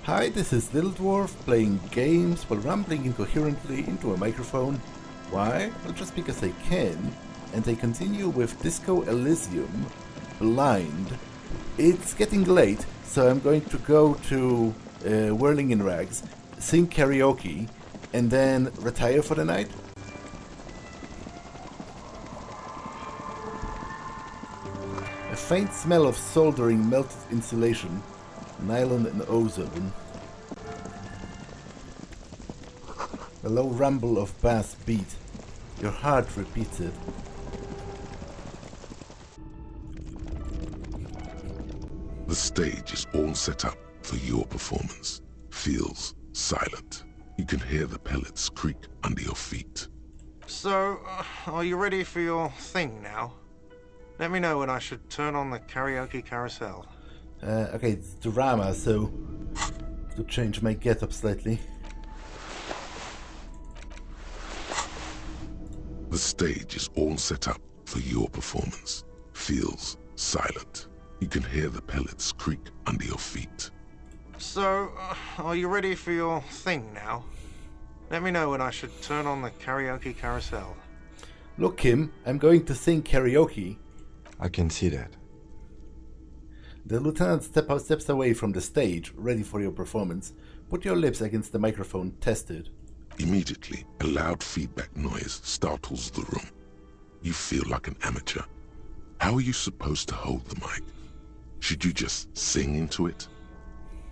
Hi, this is Little Dwarf playing games while rambling incoherently into a microphone. Why? Well, just because I can. And I continue with Disco Elysium, Blind. It's getting late, so I'm going to go to Whirling in Rags, sing karaoke, and then retire for the night. A faint smell of soldering melted insulation, nylon and ozone. A low rumble of bass beat. Your heart repeats it. The stage is all set up for your performance. Feels silent. You can hear the pellets creak under your feet. So, are you ready for your thing now? Let me know when I should turn on the karaoke carousel. Okay, it's drama, so to change my getup slightly. The stage is all set up for your performance. Feels silent. You can hear the pellets creak under your feet. So, are you ready for your thing now? Let me know when I should turn on the karaoke carousel. Look, Kim, I'm going to sing karaoke. I can see that. The lieutenant steps away from the stage, ready for your performance. Put your lips against the microphone, test it. Immediately, a loud feedback noise startles the room. You feel like an amateur. How are you supposed to hold the mic? Should you just sing into it?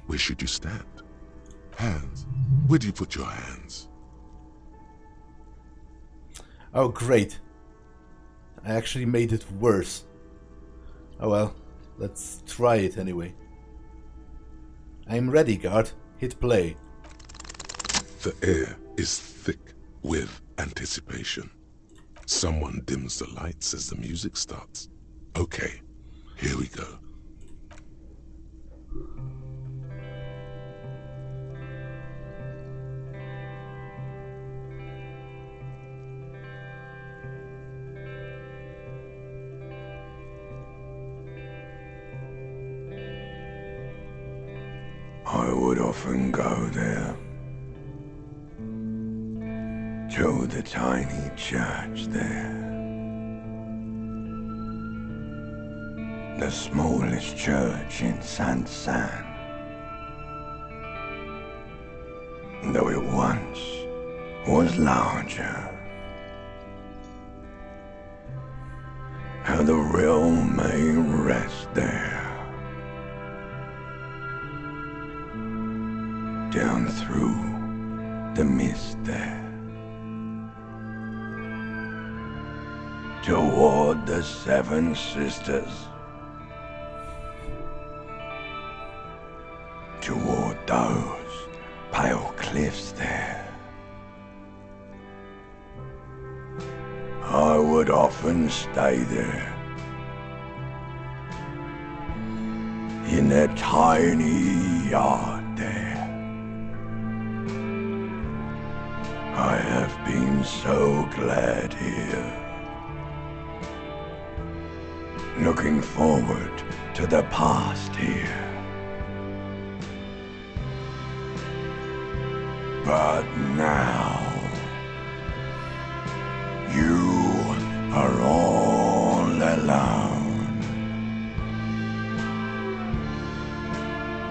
Where should you stand? Hands. Where do you put your hands? Oh, great. I actually made it worse. Oh well, let's try it anyway. I'm ready, guard. Hit play. The air is thick with anticipation. Someone dims the lights as the music starts. Okay, here we go. I would often go there, to the tiny church there, the smallest church in Saint-Saëns, though it once was larger. How the realm may rest there, down through the mist there, toward the Seven Sisters, toward those pale cliffs there. I would often stay there, in that tiny yard there. I have been so glad here, looking forward to the past here. But now, you are all alone.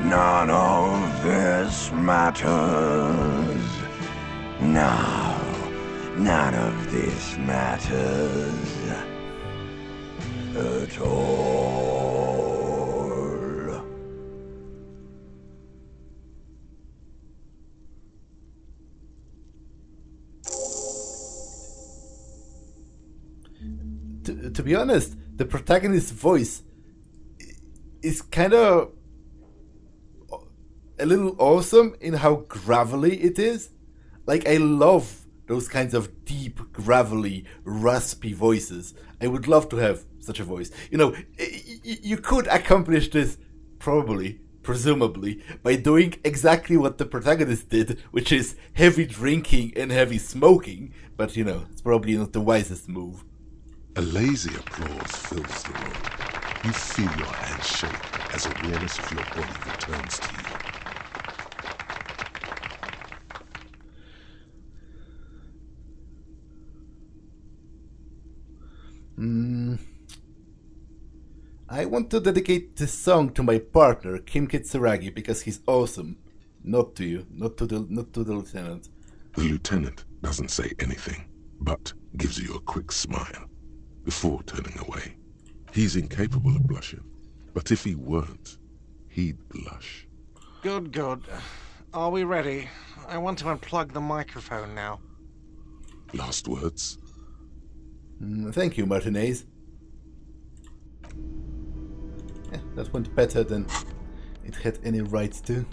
None of this matters. No, none of this matters at all. To be honest, the protagonist's voice is kind of a little awesome in how gravelly it is. Like, I love those kinds of deep, gravelly, raspy voices. I would love to have such a voice. You know, you could accomplish this, probably, presumably, by doing exactly what the protagonist did, which is heavy drinking and heavy smoking, but, you know, it's probably not the wisest move. A lazy applause fills the room. You feel your hands shake as awareness of your body returns to you. I want to dedicate this song to my partner, Kim Kitsuragi, because he's awesome. Not to you, not to the lieutenant. The lieutenant doesn't say anything, but gives you a quick smile before turning away. He's incapable of blushing, but if he weren't, he'd blush. Good, good. Are we ready? I want to unplug the microphone now. Last words? Thank you, Martinez. Yeah, that went better than it had any right to.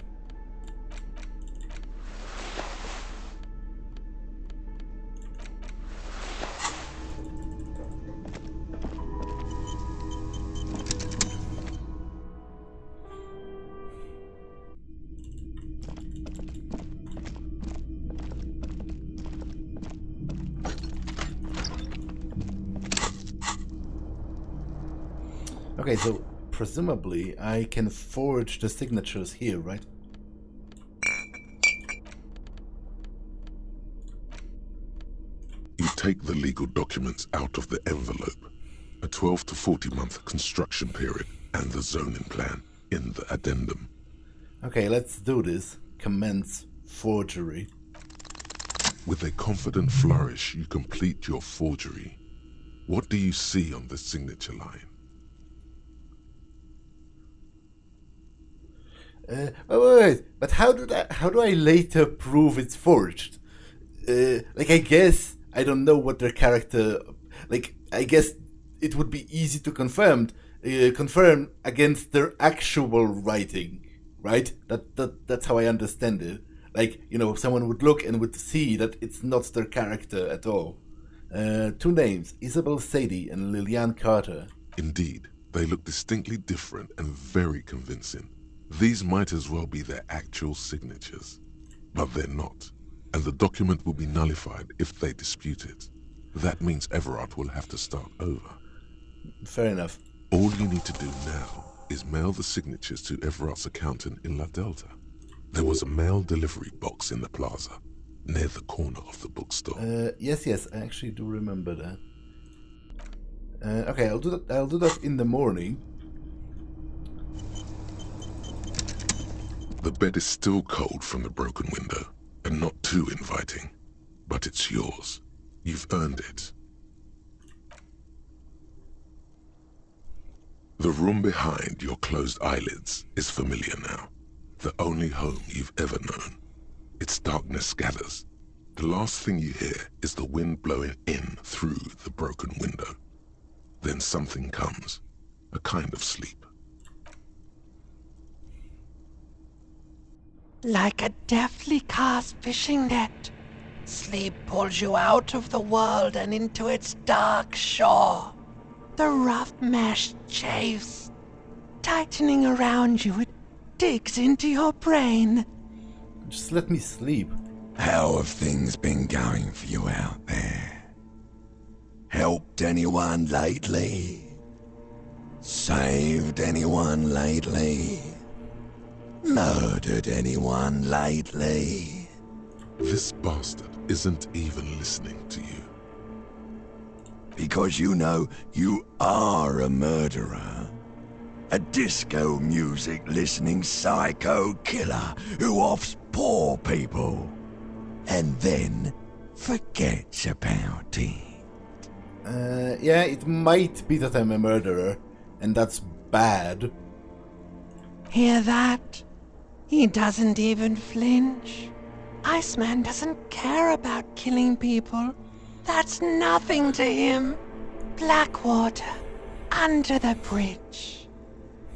Okay, so presumably I can forge the signatures here, right? You take the legal documents out of the envelope, a 12 to 40 month construction period, and the zoning plan in the addendum. Okay, let's do this. Commence forgery. With a confident flourish, you complete your forgery. What do you see on the signature line? Wait, but how do I later prove it's forged? Like, I guess I don't know what their character. Like, I guess it would be easy to confirm against their actual writing, right? That's how I understand it. Like, you know, someone would look and would see that it's not their character at all. 2 names: Isabel Sadie and Lillian Carter. Indeed, they look distinctly different and very convincing. These might as well be their actual signatures, but they're not, and the document will be nullified if they dispute it. That means Ervart will have to start over. Fair enough. All you need to do now is mail the signatures to Ervart's accountant in La Delta. There was a mail delivery box in the plaza, near the corner of the bookstore. Yes, I actually do remember that. Okay, I'll do that in the morning. The bed is still cold from the broken window, and not too inviting, but it's yours. You've earned it. The room behind your closed eyelids is familiar now. The only home you've ever known. Its darkness gathers. The last thing you hear is the wind blowing in through the broken window. Then something comes, a kind of sleep. Like a deftly cast fishing net, sleep pulls you out of the world and into its dark shore. The rough mesh chafes, tightening around you, it digs into your brain. Just let me sleep. How have things been going for you out there? Helped anyone lately? Saved anyone lately? Murdered anyone lately? This bastard isn't even listening to you. Because you know you are a murderer. A disco music listening psycho killer who offs poor people and then forgets about it. Yeah, it might be that I'm a murderer, and that's bad. Hear that? He doesn't even flinch. Iceman doesn't care about killing people. That's nothing to him. Blackwater, under the bridge.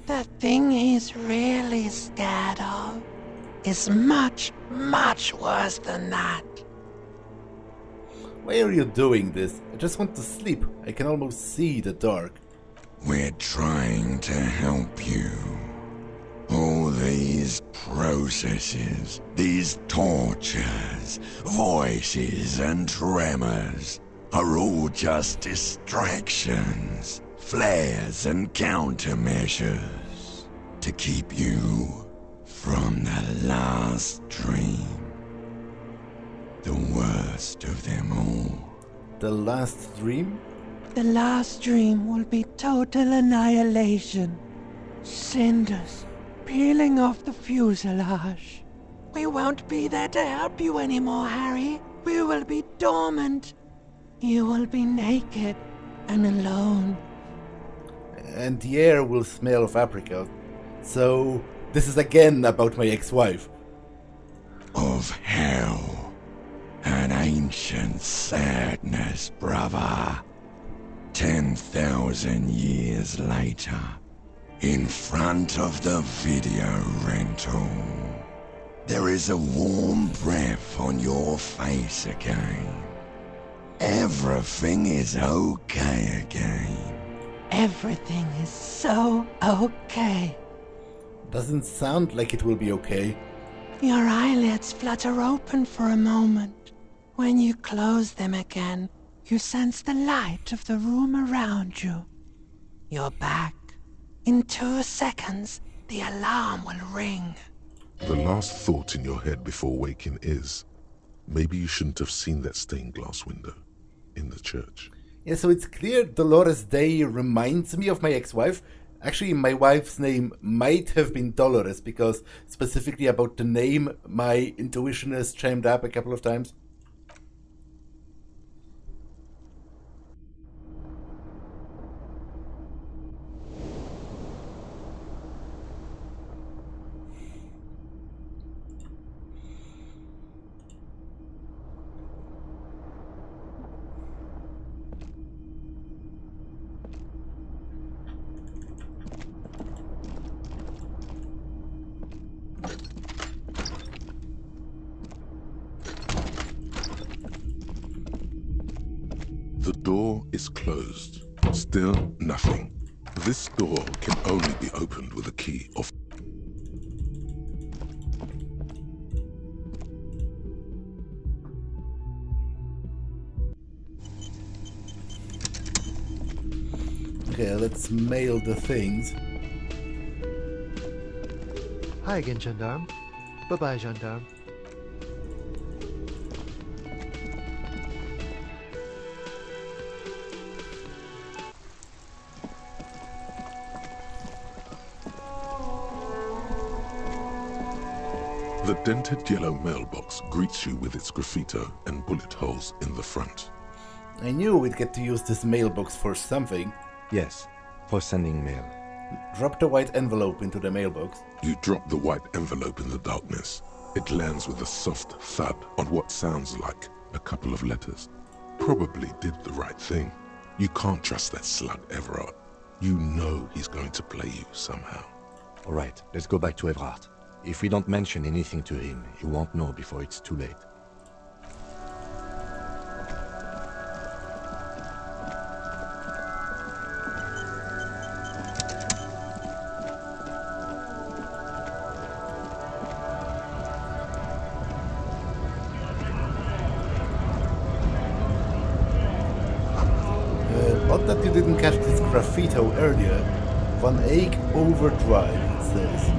The thing he's really scared of is much, much worse than that. Why are you doing this? I just want to sleep. I can almost see the dark. We're trying to help you. All these processes, these tortures, voices and tremors are all just distractions, flares and countermeasures to keep you from the last dream. The worst of them all. The last dream? The last dream will be total annihilation. Cinders peeling off the fuselage. We won't be there to help you anymore, Harry. We will be dormant. You will be naked and alone. And the air will smell of apricot. So, this is again about my ex-wife. Of hell. An ancient sadness, brother. 10,000 years later, in front of the video rental, there is a warm breath on your face again. Everything is okay again. Everything is so okay. Doesn't sound like it will be okay. Your eyelids flutter open for a moment. When you close them again, you sense the light of the room around you. You're back. In 2 seconds, the alarm will ring. The last thought in your head before waking is, maybe you shouldn't have seen that stained glass window in the church. Yeah, so it's clear Dolores Day reminds me of my ex-wife. Actually, my wife's name might have been Dolores, because specifically about the name, my intuition has chimed up a couple of times. The door is closed. Still nothing. This door can only be opened with a key of... Okay, let's mail the things. Hi again, Gendarme. Bye-bye, Gendarme. The dented yellow mailbox greets you with its graffito and bullet holes in the front. I knew we'd get to use this mailbox for something. Yes, for sending mail. Drop the white envelope into the mailbox. You drop the white envelope in the darkness. It lands with a soft thud on what sounds like a couple of letters. Probably did the right thing. You can't trust that slug Ervart. You know he's going to play you somehow. All right, let's go back to Ervart. If we don't mention anything to him, he won't know before it's too late. Odd that you didn't catch this graffito earlier. Van Eyck Overdrive, it says.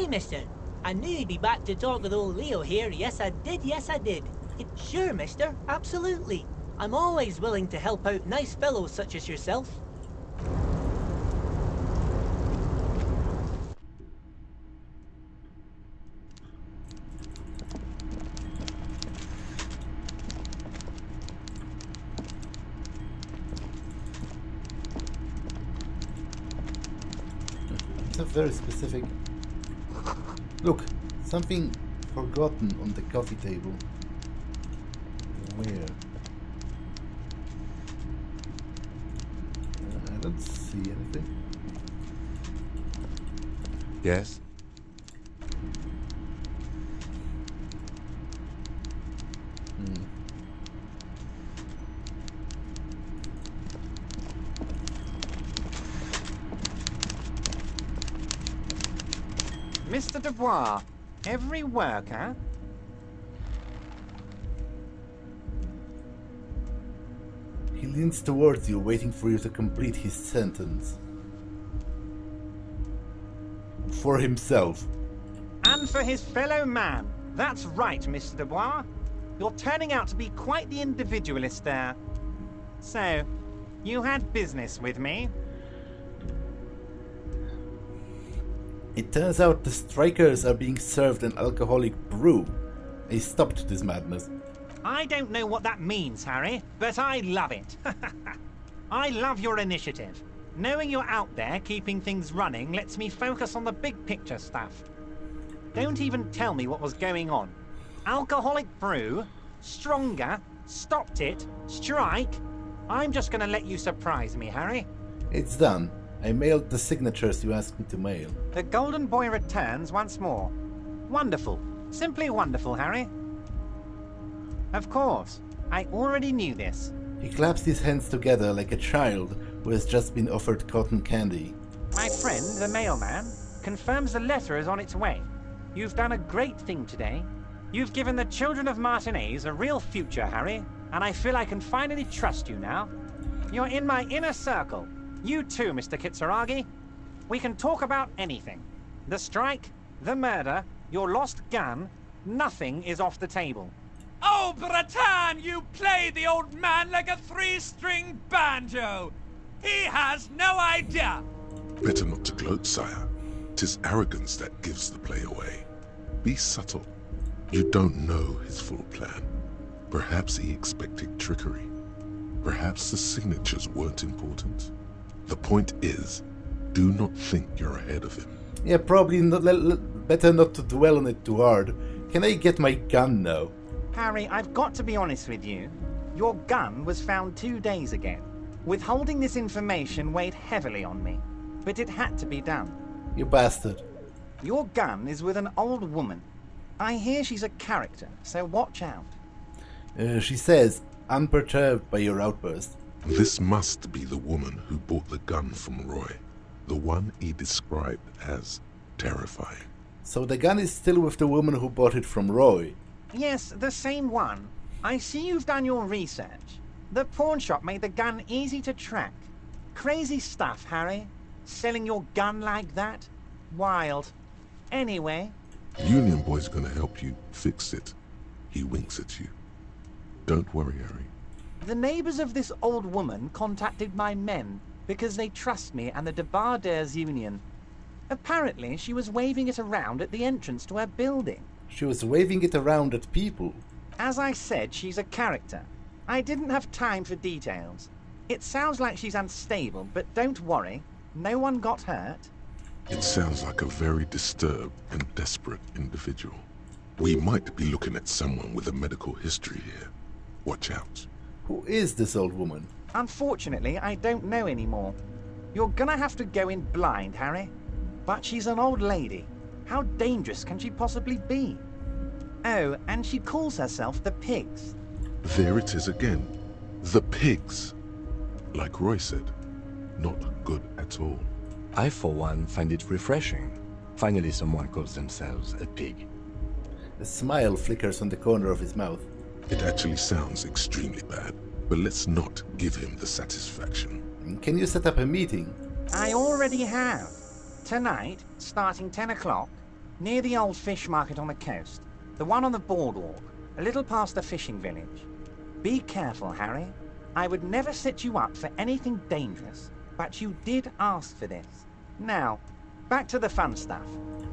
Mister. I knew you'd be back to talk with old Leo here. Yes, I did. Yes, I did. Sure, mister. Absolutely. I'm always willing to help out nice fellows such as yourself. It's a very specific... Look, something forgotten on the coffee table. Where? I don't see anything. Yes? Mr. Dubois, every worker... He leans towards you, waiting for you to complete his sentence. For himself. And for his fellow man. That's right, Mr. Dubois. You're turning out to be quite the individualist there. So, you had business with me? It turns out the strikers are being served an alcoholic brew. I stopped this madness. I don't know what that means, Harry, but I love it. I love your initiative. Knowing you're out there keeping things running lets me focus on the big picture stuff. Don't even tell me what was going on. Alcoholic brew? Stronger? Stopped it? Strike? I'm just gonna let you surprise me, Harry. It's done. I mailed the signatures you asked me to mail. The Golden Boy returns once more. Wonderful. Simply wonderful, Harry. Of course. I already knew this. He claps his hands together like a child who has just been offered cotton candy. My friend, the mailman, confirms the letter is on its way. You've done a great thing today. You've given the children of Martinez a real future, Harry, and I feel I can finally trust you now. You're in my inner circle. You too, Mr. Kitsuragi. We can talk about anything. The strike, the murder, your lost gun, nothing is off the table. Oh, Bratan, you play the old man like a three-string banjo. He has no idea. Better not to gloat, sire. 'Tis arrogance that gives the play away. Be subtle. You don't know his full plan. Perhaps he expected trickery. Perhaps the signatures weren't important. The point is, do not think you're ahead of him. Yeah, probably not, better not to dwell on it too hard. Can I get my gun now? Harry, I've got to be honest with you. Your gun was found 2 days ago. Withholding this information weighed heavily on me, but it had to be done. You bastard. Your gun is with an old woman. I hear she's a character, so watch out. She says, unperturbed by your outburst. This must be the woman who bought the gun from Roy. The one he described as terrifying. So the gun is still with the woman who bought it from Roy. Yes, the same one. I see you've done your research. The pawn shop made the gun easy to track. Crazy stuff, Harry. Selling your gun like that? Wild. Anyway... Union Boy's gonna help you fix it. He winks at you. Don't worry, Harry. The neighbors of this old woman contacted my men because they trust me and the Debarders Union. Apparently, she was waving it around at the entrance to her building. She was waving it around at people. As I said, she's a character. I didn't have time for details. It sounds like she's unstable, but don't worry. No one got hurt. It sounds like a very disturbed and desperate individual. We might be looking at someone with a medical history here. Watch out. Who is this old woman? Unfortunately, I don't know anymore. You're gonna have to go in blind, Harry. But she's an old lady. How dangerous can she possibly be? Oh, and she calls herself the Pigs. There it is again. The Pigs. Like Roy said, not good at all. I, for one, find it refreshing. Finally, someone calls themselves a pig. A smile flickers on the corner of his mouth. It actually sounds extremely bad, but let's not give him the satisfaction. Can you set up a meeting? I already have. Tonight, starting 10 o'clock, near the old fish market on the coast. The one on the boardwalk, a little past the fishing village. Be careful, Harry. I would never set you up for anything dangerous, but you did ask for this. Now, back to the fun stuff.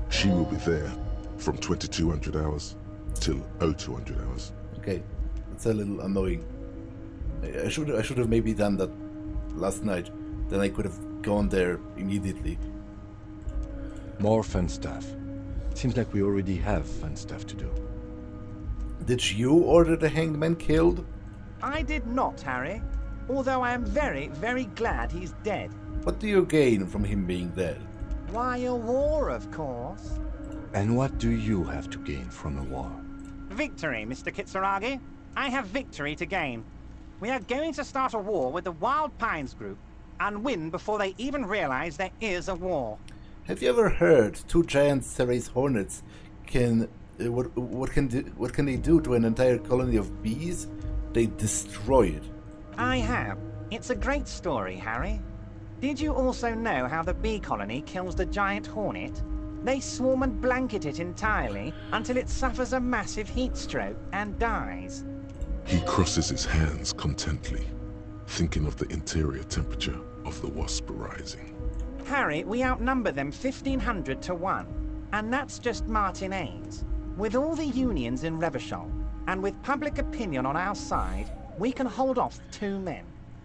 She will be there from 2200 hours till 0200 hours. Okay, that's a little annoying. I should have maybe done that last night. Then I could have gone there immediately. More fun stuff. Seems like we already have fun stuff to do. Did you order the hanged man killed? I did not, Harry. Although I am very, very glad he's dead. What do you gain from him being dead? Why, a war, of course. And what do you have to gain from a war? Victory, Mr. Kitsuragi. I have victory to gain. We are going to start a war with the Wild Pines group and win before they even realize there is a war. Have you ever heard two giant Ceres hornets can what can they do to an entire colony of bees? They destroy it. I have. It's a great story, Harry. Did you also know how the bee colony kills the giant hornet? They swarm and blanket it entirely until it suffers a massive heat stroke and dies. He crosses his hands contently, thinking of the interior temperature of the wasp rising. Harry, we outnumber them 1,500 to 1, and that's just Martinez. With all the unions in Revachol, and with public opinion on our side, we can hold off 2 men,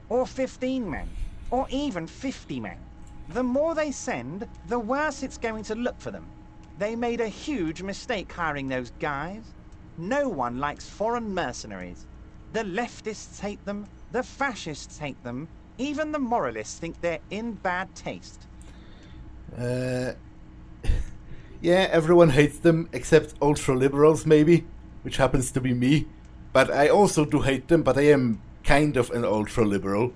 or 15 men, or even 50 men. The more they send, the worse it's going to look for them. They made a huge mistake hiring those guys. No one likes foreign mercenaries. The leftists hate them, the fascists hate them, even the moralists think they're in bad taste. Yeah, everyone hates them except ultra-liberals maybe, which happens to be me. But I also do hate them, but I am kind of an ultra-liberal.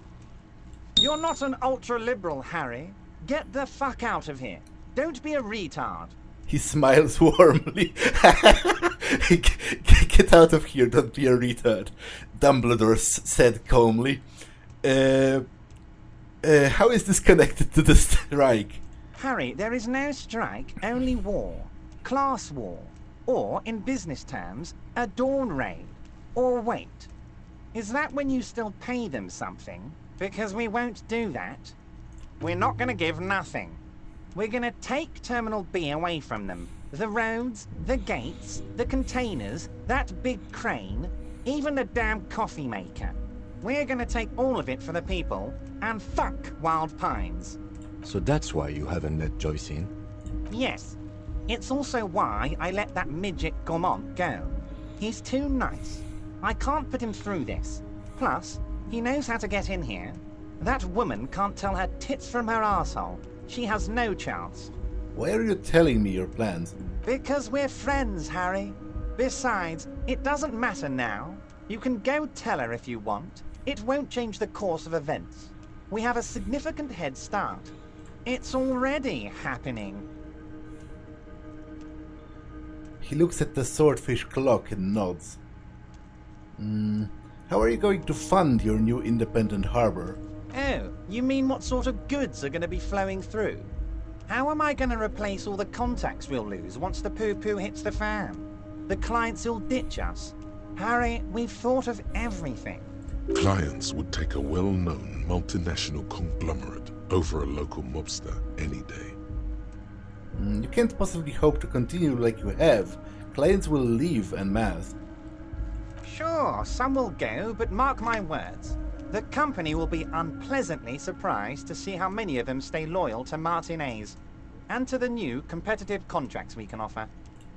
You're not an ultra-liberal, Harry. Get the fuck out of here. Don't be a retard. He smiles warmly. Get out of here, don't be a retard, Dumbledore said calmly. How is this connected to the strike? Harry, there is no strike, only war. Class war. Or, in business terms, a dawn raid. Or wait. Is that when you still pay them something? Because we won't do that. We're not going to give nothing. We're going to take Terminal B away from them. The roads, the gates, the containers, that big crane, even the damn coffee maker. We're going to take all of it for the people, and fuck Wild Pines. So that's why you haven't let Joyce in? Yes. It's also why I let that midget Gaumont go. He's too nice. I can't put him through this. Plus, he knows how to get in here. That woman can't tell her tits from her arsehole. She has no chance. Why are you telling me your plans? Because we're friends, Harry. Besides, it doesn't matter now. You can go tell her if you want. It won't change the course of events. We have a significant head start. It's already happening. He looks at the swordfish clock and nods. How are you going to fund your new independent harbor? Oh, you mean what sort of goods are going to be flowing through? How am I going to replace all the contacts we'll lose once the poo-poo hits the fan? The clients who'll ditch us? Harry, we've thought of everything. Clients would take a well-known multinational conglomerate over a local mobster any day. You can't possibly hope to continue like you have. Clients will leave en masse. Sure, some will go, but mark my words. The company will be unpleasantly surprised to see how many of them stay loyal to Martinez, and to the new competitive contracts we can offer.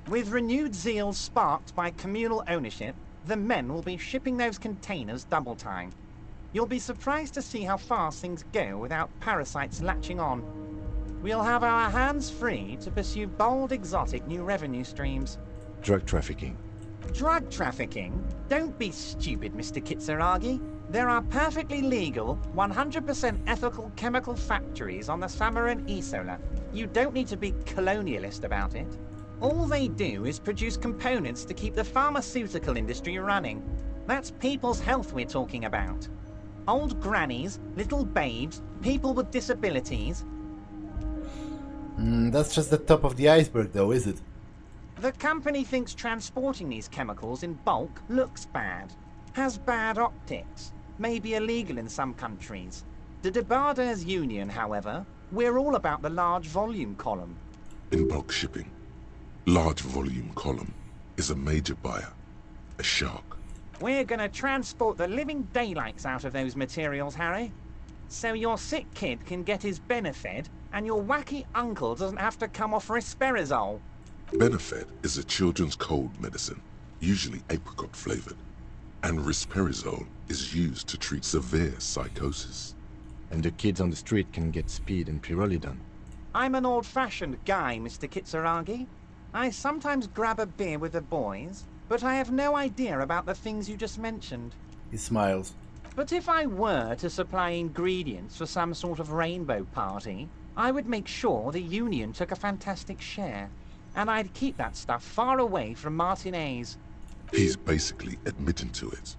With renewed zeal sparked by communal ownership, the men will be shipping those containers double time. You'll be surprised to see how fast things go without parasites latching on. We'll have our hands free to pursue bold, exotic new revenue streams. Drug trafficking. Drug trafficking? Don't be stupid, Mr. Kitsuragi. There are perfectly legal, 100% ethical chemical factories on the Samaran Isola. You don't need to be colonialist about it. All they do is produce components to keep the pharmaceutical industry running. That's people's health we're talking about. Old grannies, little babes, people with disabilities. That's just the top of the iceberg though, is it? The company thinks transporting these chemicals in bulk looks bad, has bad optics, may be illegal in some countries. The Debarders Union, however, we're all about the large volume column. In bulk shipping, large volume column is a major buyer, a shark. We're gonna transport the living daylights out of those materials, Harry. So your sick kid can get his benefit and your wacky uncle doesn't have to come off risperazole. Benefed is a children's cold medicine, usually apricot flavored, and risperidone is used to treat severe psychosis. And the kids on the street can get speed and pyrrolidon. I'm an old-fashioned guy, Mr. Kitsuragi. I sometimes grab a beer with the boys, but I have no idea about the things you just mentioned. He smiles. But if I were to supply ingredients for some sort of rainbow party, I would make sure the Union took a fantastic share. And I'd keep that stuff far away from Martinez. He's basically admitting to it.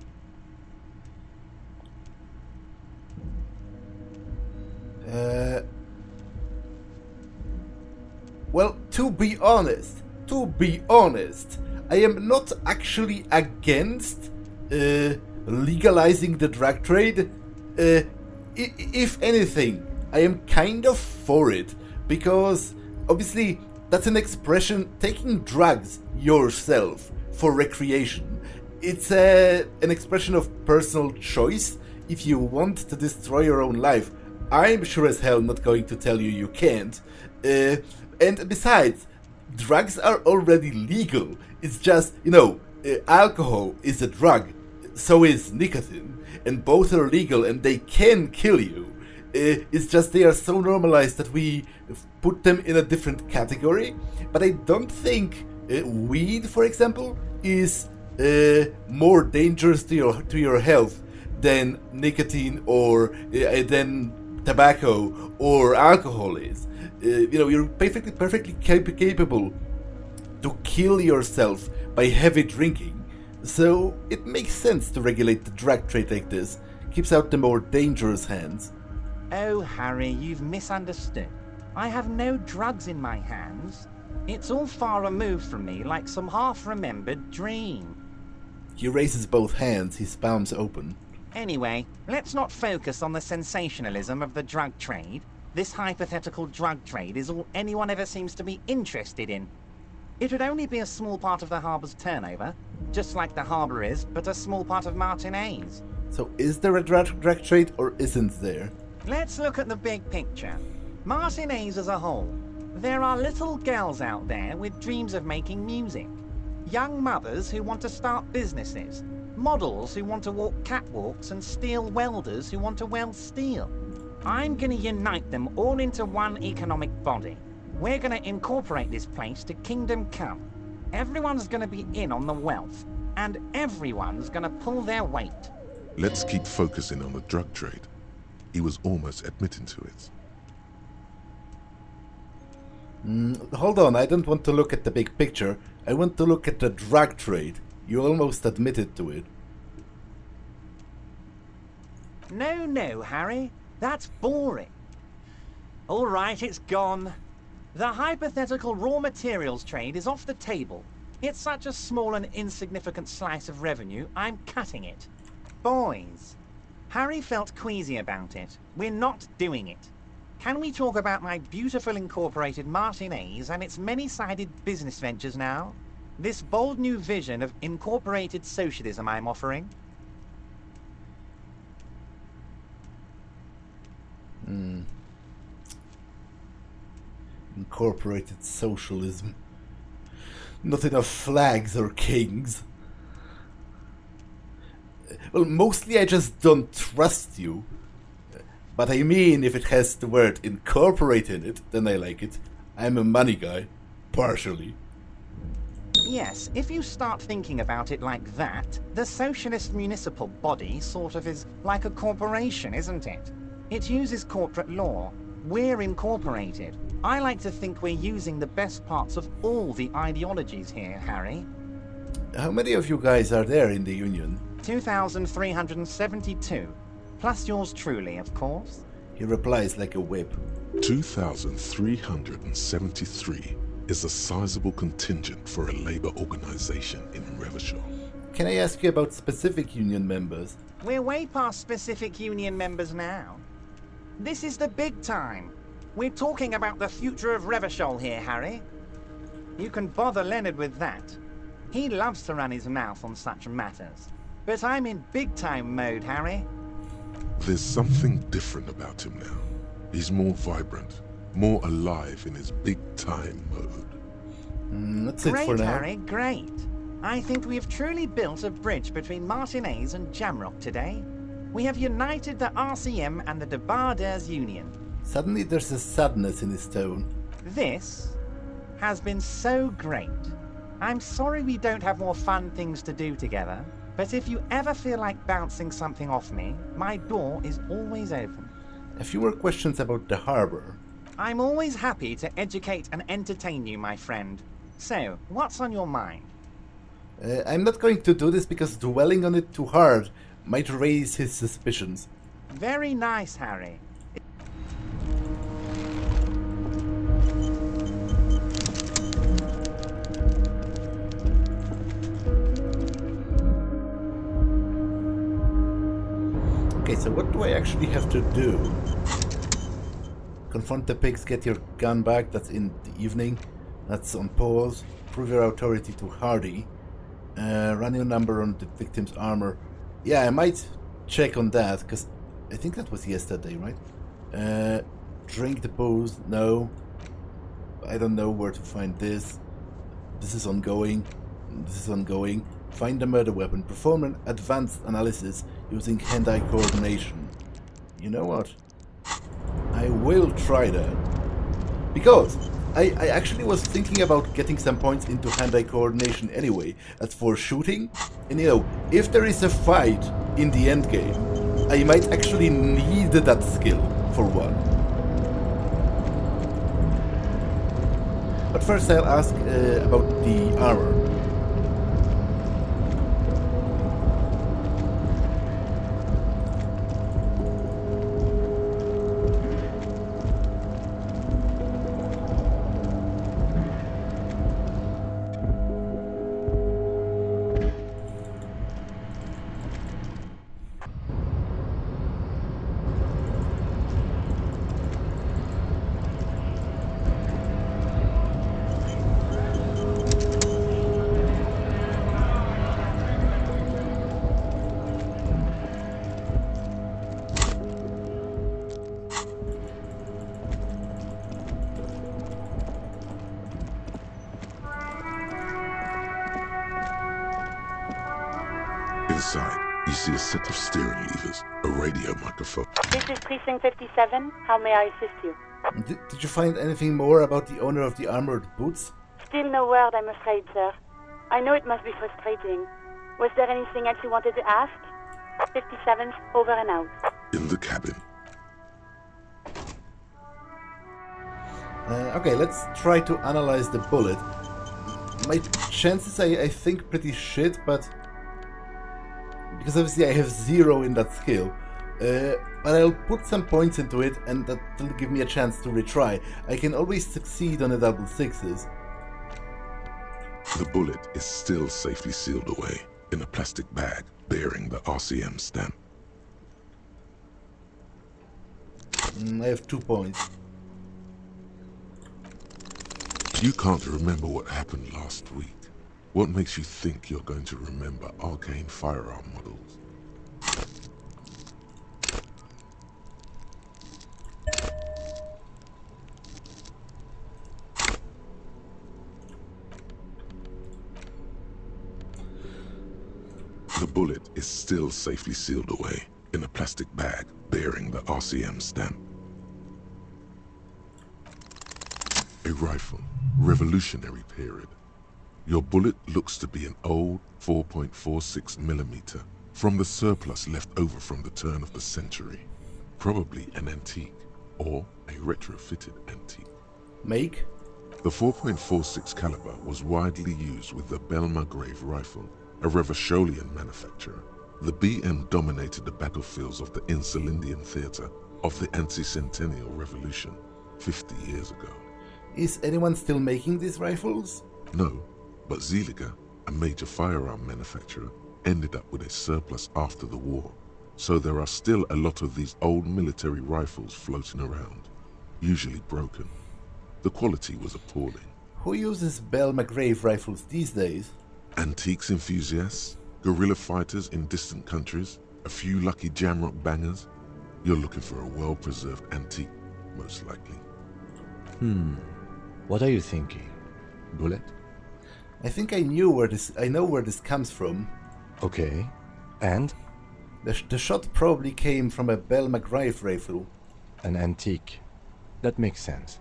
Well, to be honest, I am not actually against legalizing the drug trade. If anything, I am kind of for it, because obviously that's an expression, taking drugs yourself for recreation. It's an expression of personal choice. If you want to destroy your own life, I'm sure as hell not going to tell you can't. And besides, drugs are already legal. It's just, alcohol is a drug, so is nicotine, and both are legal and they can kill you. It's just they are so normalized that we put them in a different category. But I don't think weed, for example, is more dangerous to your health than nicotine or than tobacco or alcohol is. You're perfectly capable to kill yourself by heavy drinking, so it makes sense to regulate the drug trade like this. Keeps out the more dangerous hands. Oh, Harry, you've misunderstood. I have no drugs in my hands. It's all far removed from me, like some half-remembered dream. He raises both hands, his palms open. Anyway, let's not focus on the sensationalism of the drug trade. This hypothetical drug trade is all anyone ever seems to be interested in. It would only be a small part of the harbor's turnover, just like the harbor is, but a small part of Martinez. So is there a drug trade or isn't there? Let's look at the big picture. Martinez as a whole. There are little girls out there with dreams of making music. Young mothers who want to start businesses. Models who want to walk catwalks and steel welders who want to weld steel. I'm going to unite them all into one economic body. We're going to incorporate this place to Kingdom Come. Everyone's going to be in on the wealth, and everyone's going to pull their weight. Let's keep focusing on the drug trade. He was almost admitting to it. Hold on, I don't want to look at the big picture. I want to look at the drug trade. You almost admitted to it. No, Harry. That's boring. All right, it's gone. The hypothetical raw materials trade is off the table. It's such a small and insignificant slice of revenue, I'm cutting it. Boys, Harry felt queasy about it. We're not doing it. Can we talk about my beautiful incorporated Martinez and its many-sided business ventures now? This bold new vision of incorporated socialism I'm offering? Incorporated socialism. Not enough flags or kings. Well, mostly I just don't trust you. But I mean, if it has the word incorporate in it, then I like it. I'm a money guy. Partially. Yes, if you start thinking about it like that, the socialist municipal body sort of is like a corporation, isn't it? It uses corporate law. We're incorporated. I like to think we're using the best parts of all the ideologies here, Harry. How many of you guys are there in the Union? 2,372. Plus yours truly, of course. He replies like a whip. 2,373 is a sizable contingent for a labor organization in Revachol. Can I ask you about specific Union members? We're way past specific Union members now. This is the big time. We're talking about the future of Revachol here, Harry. You can bother Leonard with that. He loves to run his mouth on such matters. But I'm in big-time mode, Harry. There's something different about him now. He's more vibrant, more alive in his big-time mode. That's it for Great, now. Harry, great. I think we have truly built a bridge between Martinez and Jamrock today. We have united the RCM and the Debarders Union. Suddenly there's a sadness in his tone. This has been so great. I'm sorry we don't have more fun things to do together, but if you ever feel like bouncing something off me, my door is always open. A few more questions about the harbor. I'm always happy to educate and entertain you, my friend. So, what's on your mind? I'm not going to do this because dwelling on it too hard might raise his suspicions. Very nice, Harry. Okay, so what do I actually have to do? Confront the pigs, get your gun back, that's in the evening. That's on pause. Prove your authority to Hardie. Run your number on the victim's armor. Yeah, I might check on that, because I think that was yesterday, right? Drink the booze, no. I don't know where to find this. This is ongoing. This is ongoing. Find the murder weapon. Perform an advanced analysis using hand-eye coordination. You know what? I will try that. Because I actually was thinking about getting some points into hand-eye coordination anyway. As for shooting, and you know, if there is a fight in the endgame, I might actually need that skill for one. But first I'll ask about the armor. Inside, you see a set of steering levers, a radio microphone. This is Precinct 57. How may I assist you? Did you find anything more about the owner of the armored boots? Still no word, I'm afraid, sir. I know it must be frustrating. Was there anything else you wanted to ask? 57's over and out. In the cabin. Okay, let's try to analyze the bullet. My chances, I think, pretty shit, but... because obviously I have 0 in that skill. But I'll put some points into it, and that will give me a chance to retry. I can always succeed on the double sixes. The bullet is still safely sealed away in a plastic bag bearing the RCM stamp. I have 2 points. You can't remember what happened last week. What makes you think you're going to remember arcane firearm models? The bullet is still safely sealed away in a plastic bag bearing the RCM stamp. A rifle, Revolutionary period. Your bullet looks to be an old 4.46mm from the surplus left over from the turn of the century. Probably an antique or a retrofitted antique. Make? The 4.46 caliber was widely used with the Belmargrave rifle, a Revacholian manufacturer. The BM dominated the battlefields of the Insulindian theater of the anti-centennial revolution 50 years ago. Is anyone still making these rifles? No, but Zeliger, a major firearm manufacturer, ended up with a surplus after the war. So there are still a lot of these old military rifles floating around, usually broken. The quality was appalling. Who uses Belmargrave rifles these days? Antiques enthusiasts, guerrilla fighters in distant countries, a few lucky jamrock bangers. You're looking for a well-preserved antique, most likely. What are you thinking? Bullet? I think I know where this comes from. Okay. And? The shot probably came from a Bell McGrive rifle. An antique. That makes sense.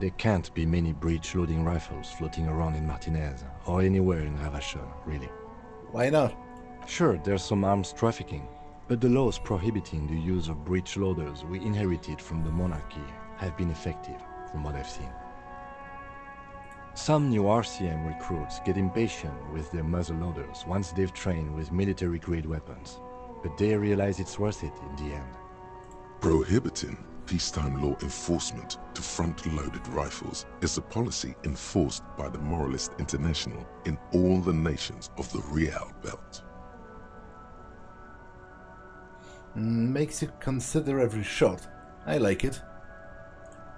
There can't be many breech-loading rifles floating around in Martinez, or anywhere in Ravachol, really. Why not? Sure, there's some arms trafficking, but the laws prohibiting the use of breech loaders we inherited from the monarchy have been effective, from what I've seen. Some new RCM recruits get impatient with their muzzle loaders once they've trained with military-grade weapons, but they realize it's worth it in the end. Prohibiting peacetime law enforcement to front-loaded rifles is a policy enforced by the Moralist International in all the nations of the Real Belt. Makes you consider every shot. I like it.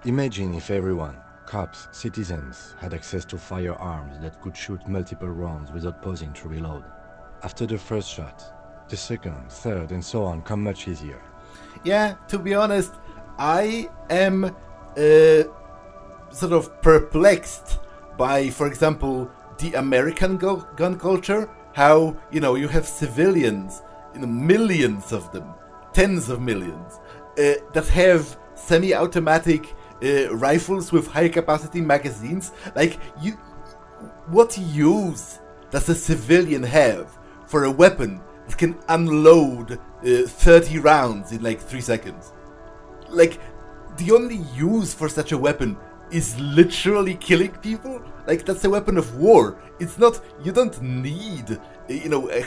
Imagine if everyone, cops, citizens, had access to firearms that could shoot multiple rounds without pausing to reload. After the first shot, the second, third, and so on come much easier. Yeah, to be honest, I am sort of perplexed by, for example, the American gun culture. How, you have civilians, millions of them, tens of millions, that have semi-automatic rifles with high-capacity magazines. Like, what use does a civilian have for a weapon that can unload 30 rounds in like 3 seconds? Like, the only use for such a weapon is literally killing people? Like, that's a weapon of war. It's not, you don't need, a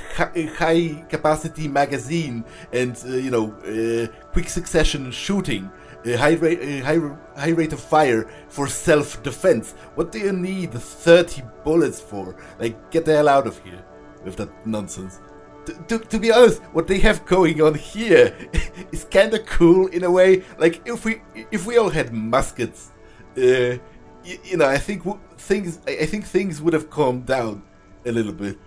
high capacity magazine and, quick succession shooting, high rate of fire for self-defense. What do you need 30 bullets for? Like, get the hell out of here with that nonsense. To be honest, what they have going on here is kind of cool in a way. Like, if we all had muskets, I think things would have calmed down a little bit.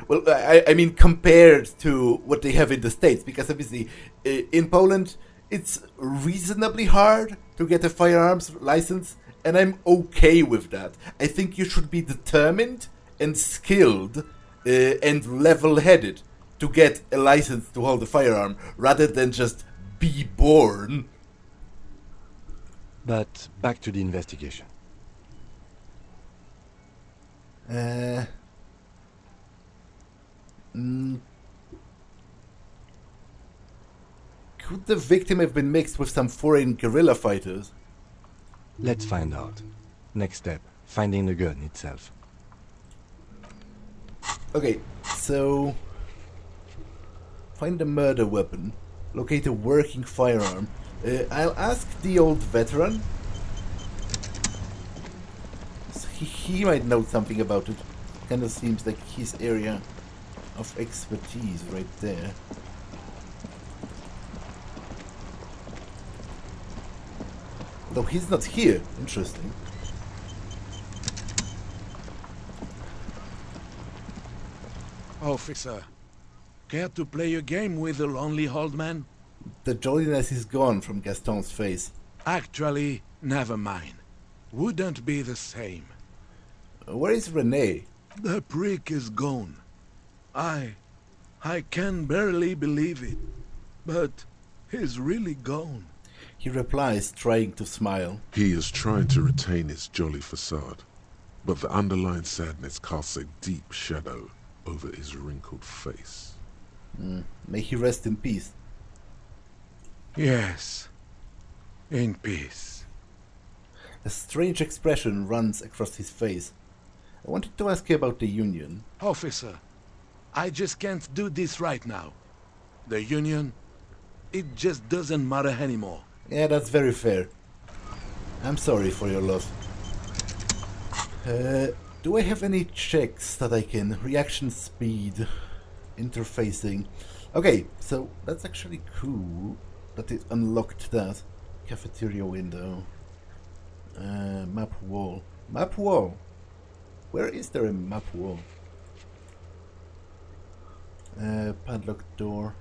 Well, I mean, compared to what they have in the States, because obviously in Poland it's reasonably hard to get a firearms license, and I'm okay with that. I think you should be determined and skilled and level-headed to get a license to hold a firearm, rather than just be born. But back to the investigation. Could the victim have been mixed with some foreign guerrilla fighters? Let's find out. Next step, finding the gun itself. Okay, so find a murder weapon, locate a working firearm. I'll ask the old veteran. So he might know something about it. Kind of seems like his area of expertise right there. Though he's not here. Interesting. Officer, care to play a game with the lonely old man? The jolliness is gone from Gaston's face. Actually, never mind. Wouldn't be the same. Where is René? The prick is gone. I can barely believe it, but he's really gone. He replies, trying to smile. He is trying to retain his jolly facade, but the underlying sadness casts a deep shadow over his wrinkled face. May he rest in peace. Yes, in peace. A strange expression runs across his face. I wanted to ask you about the Union. Officer, I just can't do this right now. The Union, it just doesn't matter anymore. Yeah, that's very fair. I'm sorry for your loss. Do I have any checks that I can... Reaction speed, interfacing. Okay, so that's actually cool that it unlocked that. Cafeteria window. Map wall. Map wall? Where is there a map wall? Padlocked door.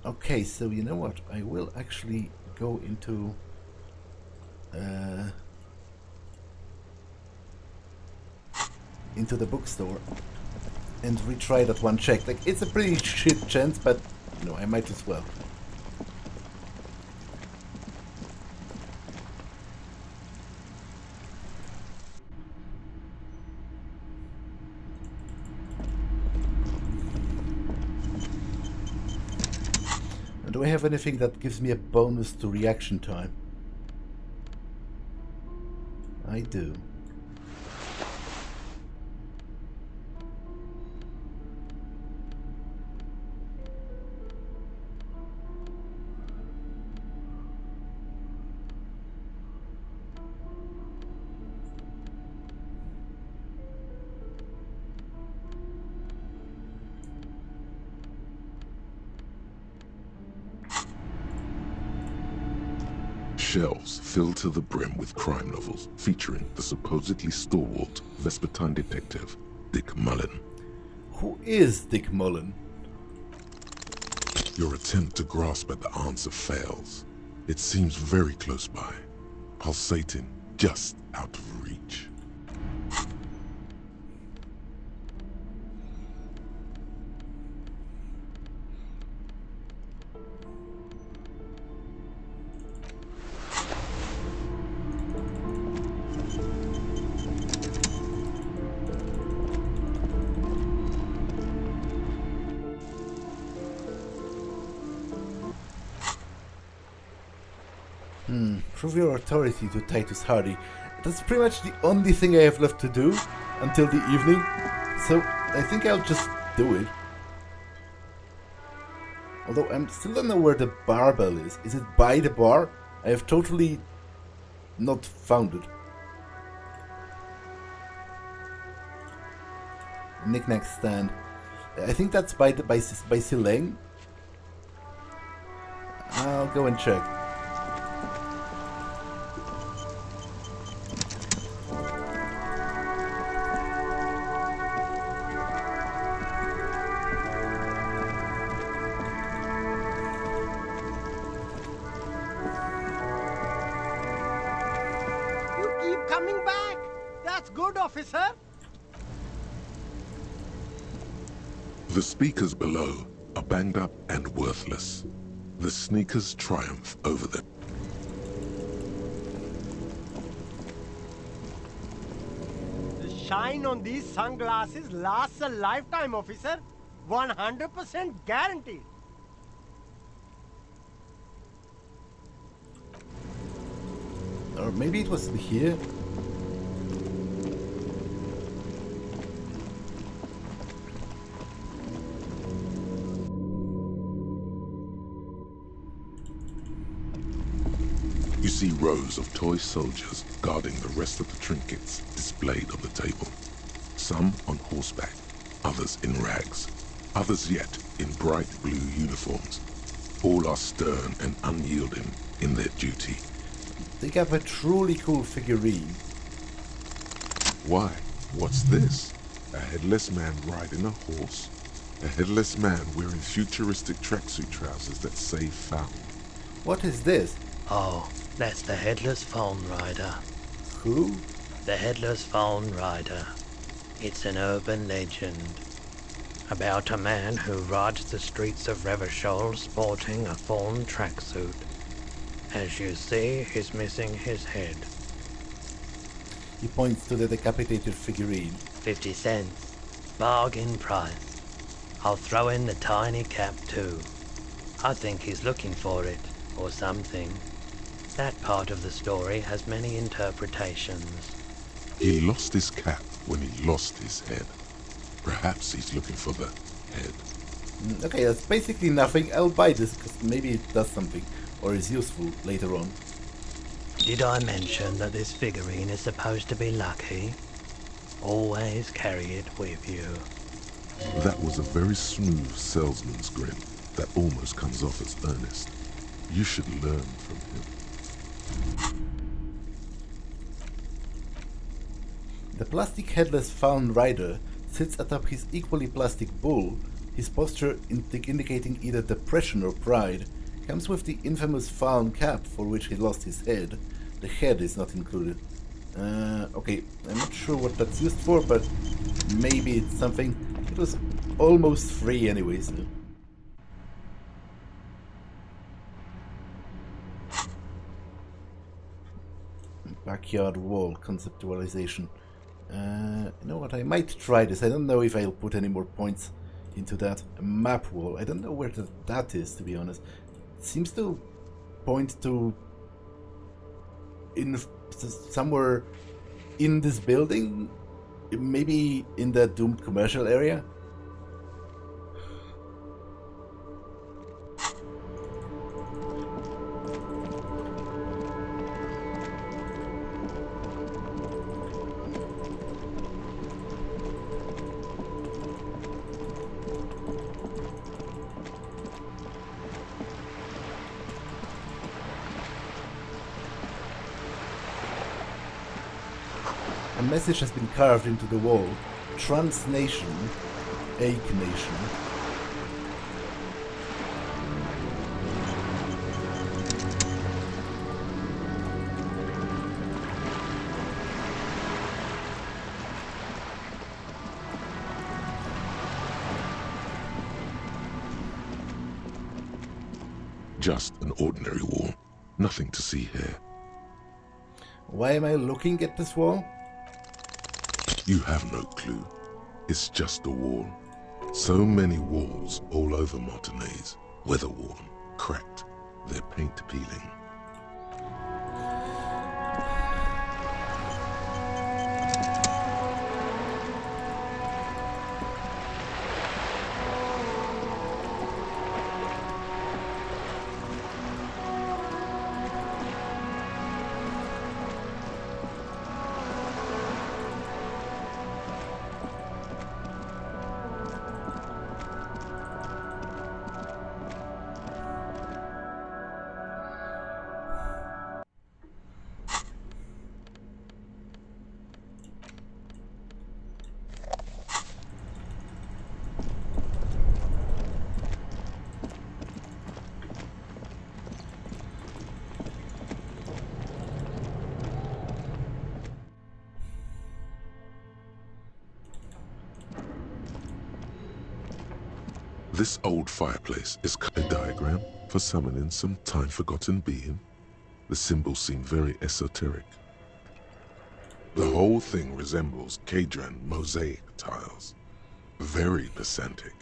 Okay, so you know what? I will actually go into the bookstore and retry that one check. Like, it's a pretty shit chance, but you know, I might as well. Do I have anything that gives me a bonus to reaction time? I do. Shelves filled to the brim with crime novels featuring the supposedly stalwart Vespertine detective, Dick Mullen. Who is Dick Mullen? Your attempt to grasp at the answer fails. It seems very close by, pulsating just out of reach. Prove your authority to Titus Hardie. That's pretty much the only thing I have left to do until the evening, so I think I'll just do it. Although I still don't know where the barbell is. Is it by the bar? I have totally not found it. Knick-knack stand. I think that's by Silane. I'll go and check. Coming back! That's good, officer! The speakers below are banged up and worthless. The sneakers triumph over them. The shine on these sunglasses lasts a lifetime, officer. 100% guaranteed. Or maybe it was here? You see rows of toy soldiers guarding the rest of the trinkets displayed on the table. Some on horseback, others in rags, others yet in bright blue uniforms. All are stern and unyielding in their duty. They have a truly cool figurine. Why? What's this? A headless man riding a horse? A headless man wearing futuristic tracksuit trousers that say found. What is this? Oh, that's the Headless Phone Rider. Who? The Headless Phone Rider. It's an urban legend about a man who rides the streets of Revachol sporting a fawn tracksuit. As you see, he's missing his head. He points to the decapitated figurine. 50 cents. Bargain price. I'll throw in the tiny cap too. I think he's looking for it, or something. That part of the story has many interpretations. He lost his cap when he lost his head. Perhaps he's looking for the head. Okay, that's basically nothing. I'll buy this because maybe it does something or is useful later on. Did I mention that this figurine is supposed to be lucky? Always carry it with you. That was a very smooth salesman's grin that almost comes off as earnest. You should learn from him. The plastic headless Faun Rider sits atop his equally plastic bull, His posture, indicating either depression or pride, comes with the infamous fawn cap for which he lost his head. The head is not included. Okay, I'm not sure what that's used for, but maybe it's something. It was almost free anyway, so. Backyard wall conceptualization. You know what, I might try this. I don't know if I'll put any more points into that. A map wall. I don't know where that is, to be honest. It seems to point to somewhere in this building, maybe in the doomed commercial area. A message has been carved into the wall. Trans Nation, Ache Nation. Just an ordinary wall. Nothing to see here. Why am I looking at this wall? You have no clue. It's just a wall. So many walls all over Martinez. Weather-worn, cracked, their paint peeling. This old fireplace is a diagram for summoning some time-forgotten being. The symbols seem very esoteric. The whole thing resembles Kadran mosaic tiles. Very pesantic.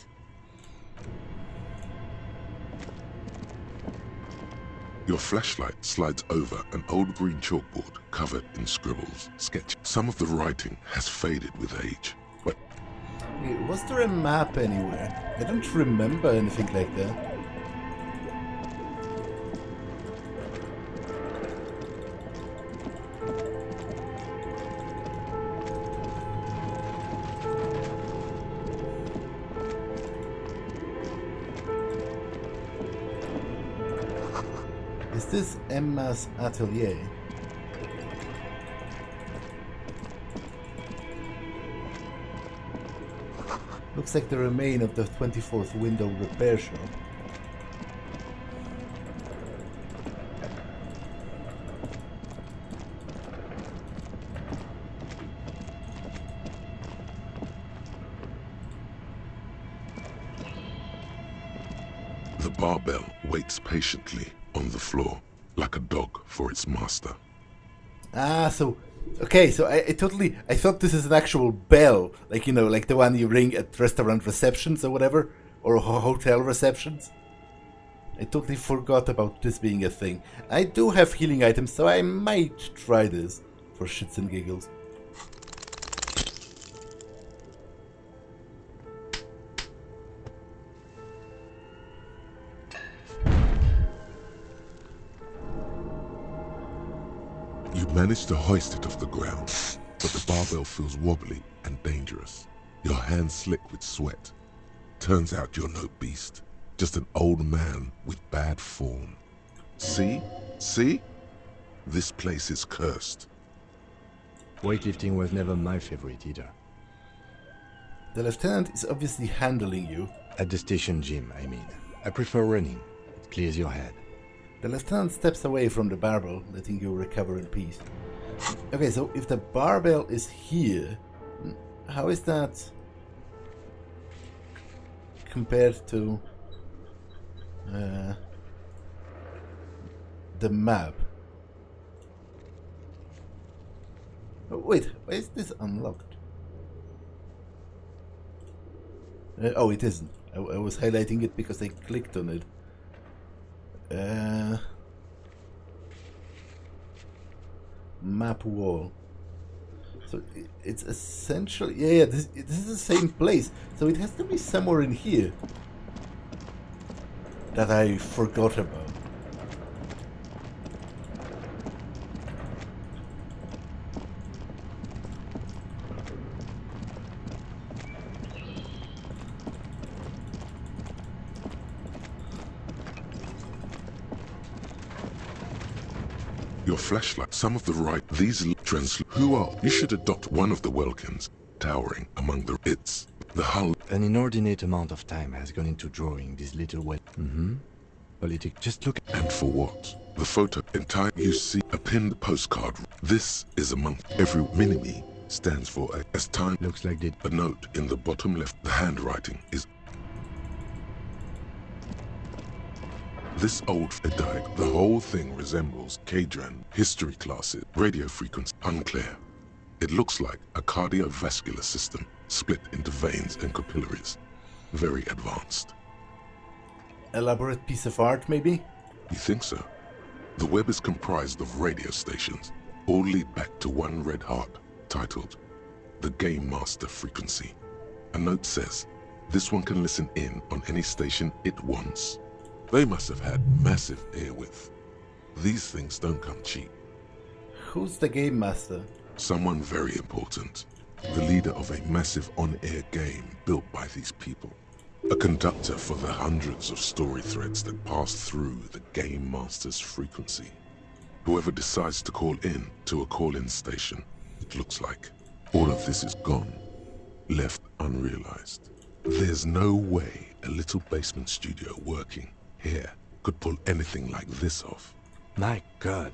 Your flashlight slides over an old green chalkboard covered in scribbles, sketch. Some of the writing has faded with age, but... Was there a map anywhere? I don't remember anything like that. Is this Emma's atelier? Looks like the remain of the 24th window repair shop. The barbell waits patiently on the floor, like a dog for its master. Ah, so... Okay, so I thought this is an actual bell, like, you know, like the one you ring at restaurant receptions or whatever, or hotel receptions. I totally forgot about this being a thing. I do have healing items, so I might try this for shits and giggles. You manage to hoist it off the ground, but the barbell feels wobbly and dangerous. Your hands slick with sweat. Turns out you're no beast, just an old man with bad form. See? See? This place is cursed. Weightlifting was never my favorite either. The lieutenant is obviously handling you. At the station gym, I mean. I prefer running. It clears your head. The lieutenant steps away from the barbell, letting you recover in peace. Okay, so if the barbell is here, how is that compared to the map? Oh, wait, why is this unlocked? Oh, it isn't. I was highlighting it because I clicked on it. Map wall. So it's essentially... Yeah, this is the same place. So it has to be somewhere in here that I forgot about. Your flashlight, some of the right, these trends, who are? You should adopt one of the Welkins, towering among the it's. The hull. An inordinate amount of time has gone into drawing this little just look. And for what? The photo, entire, you see a pinned postcard. This is a month. Every mini-me stands for a, as time. Looks like a note in the bottom left. The handwriting is. This old died. The whole thing resembles Kadran history classes, radio frequency, unclear. It looks like a cardiovascular system split into veins and capillaries. Very advanced. Elaborate piece of art, maybe? You think so? The web is comprised of radio stations, all lead back to one red heart, titled The Game Master Frequency. A note says, this one can listen in on any station it wants. They must have had massive airwidth. These things don't come cheap. Who's the Game Master? Someone very important. The leader of a massive on-air game built by these people. A conductor for the hundreds of story threads that pass through the Game Master's frequency. Whoever decides to call in to a call-in station, it looks like. All of this is gone, left unrealized. There's no way a little basement studio working here could pull anything like this off. My God.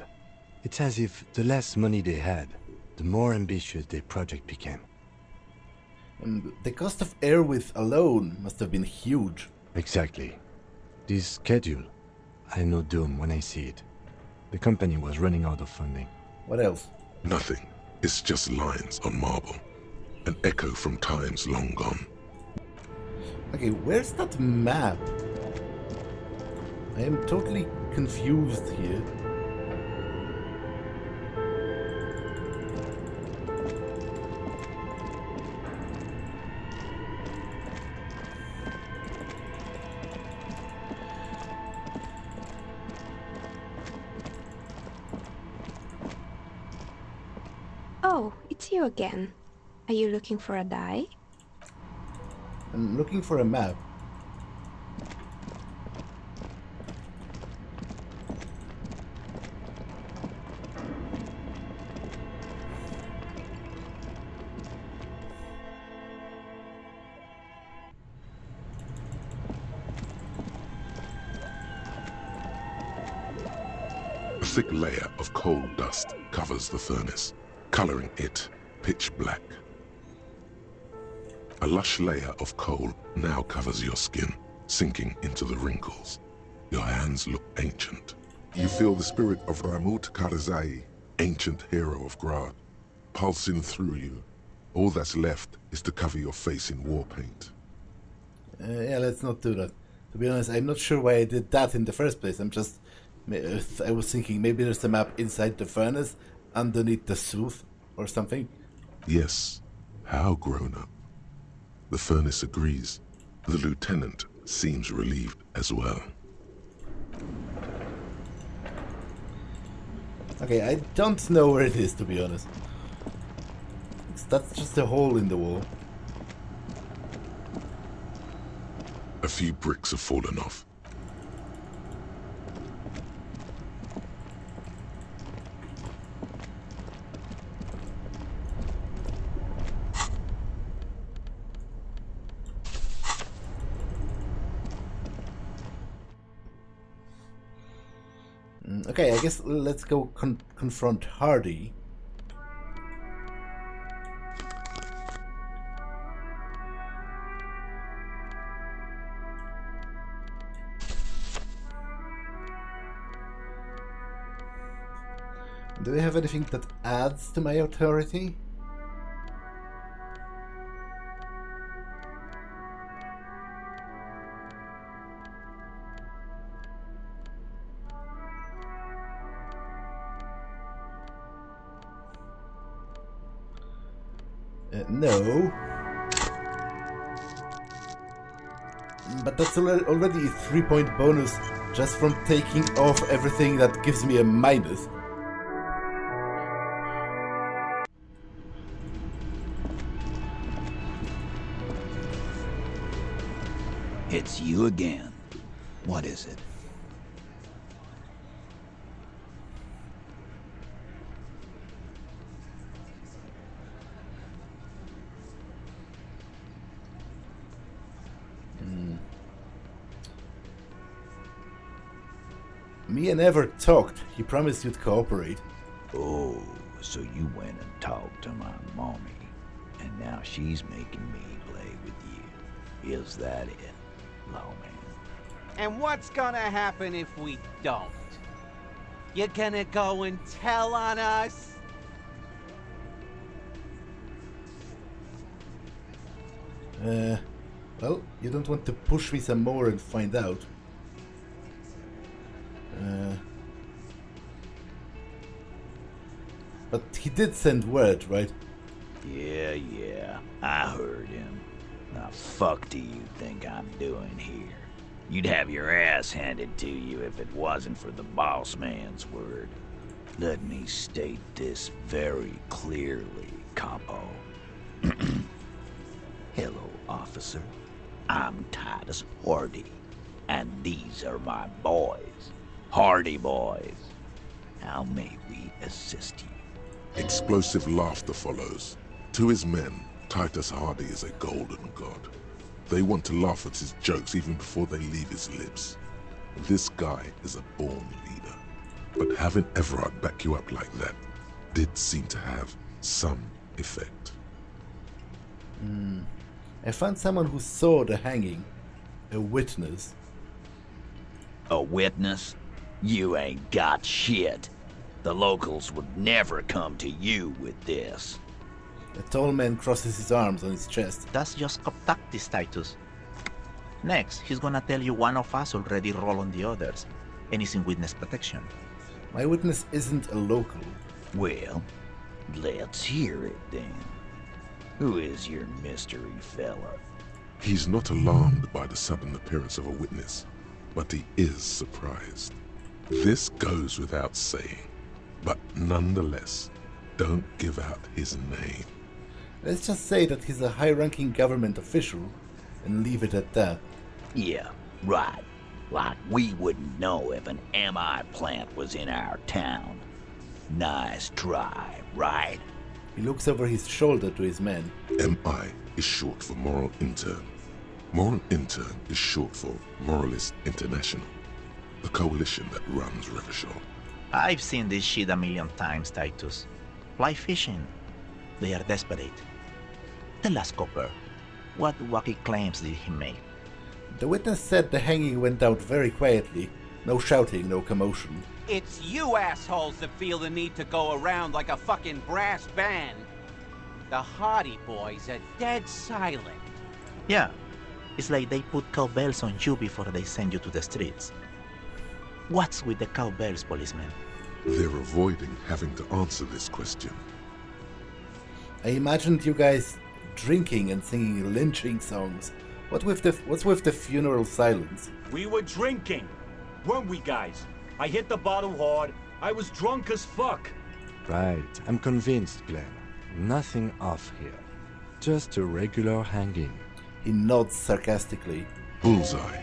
It's as if the less money they had, the more ambitious their project became. And the cost of airwidth alone must have been huge. Exactly. This schedule, I know doom when I see it. The company was running out of funding. What else? Nothing. It's just lines on marble. An echo from times long gone. Okay, where's that map? I am totally confused here. Oh, it's you again. Are you looking for a die? I'm looking for a map. A thick layer of coal dust covers the furnace, coloring it pitch black. A lush layer of coal now covers your skin, sinking into the wrinkles. Your hands look ancient. You feel the spirit of Ramut Karzai, ancient hero of Grad, pulsing through you. All that's left is to cover your face in war paint. Yeah, let's not do that. To be honest, I'm not sure why I did that in the first place. I was thinking maybe there's a map inside the furnace, underneath the soot or something. Yes, how grown up. The furnace agrees. The lieutenant seems relieved as well. Okay, I don't know where it is, to be honest. That's just a hole in the wall. A few bricks have fallen off. Okay, I guess let's go confront Hardie. Do we have anything that adds to my authority? No. But that's already a 3-point bonus just from taking off everything that gives me a minus. It's you again. What is it? Me and Ervart talked. He promised you'd cooperate. Oh, so you went and talked to my mommy, and now she's making me play with you. Is that it, lawman? And what's gonna happen if we don't? You gonna go and tell on us? Well, you don't want to push me some more and find out. But he did send word, right? Yeah, I heard him. Now fuck do you think I'm doing here? You'd have your ass handed to you if it wasn't for the boss man's word. Let me state this very clearly, Capo. Hello, officer. I'm Titus Hardie, and these are my boys, Hardie boys. How may we assist you? Explosive laughter follows. To his men, Titus Hardie is a golden god. They want to laugh at his jokes even before they leave his lips. This guy is a born leader. But having Ervart back you up like that did seem to have some effect. I found someone who saw the hanging. A witness. A witness? You ain't got shit. The locals would never come to you with this. A tall man crosses his arms on his chest. That's just tactics, Titus. Next, he's gonna tell you one of us already roll on the others, and he's in witness protection. My witness isn't a local. Well, let's hear it then. Who is your mystery fella? He's not alarmed by the sudden appearance of a witness, but he is surprised. This goes without saying, but nonetheless, don't give out his name. Let's just say that he's a high-ranking government official and leave it at that. Yeah, right. Like we wouldn't know if an MI plant was in our town. Nice try, right? He looks over his shoulder to his men. MI is short for Moral Intern. Moral Intern is short for Moralist International, the coalition that runs Revachol. I've seen this shit a million times, Titus. Fly fishing. They are desperate. Tell us, Copper, what wacky claims did he make? The witness said the hanging went out very quietly. No shouting, no commotion. It's you assholes that feel the need to go around like a fucking brass band. The Hardie boys are dead silent. Yeah, it's like they put cowbells on you before they send you to the streets. What's with the cowbells, policeman? They're avoiding having to answer this question. I imagined you guys drinking and singing lynching songs. What's with the funeral silence? We were drinking, weren't we, guys? I hit the bottle hard. I was drunk as fuck. Right, I'm convinced, Glenn. Nothing off here. Just a regular hanging. He nods sarcastically. Bullseye.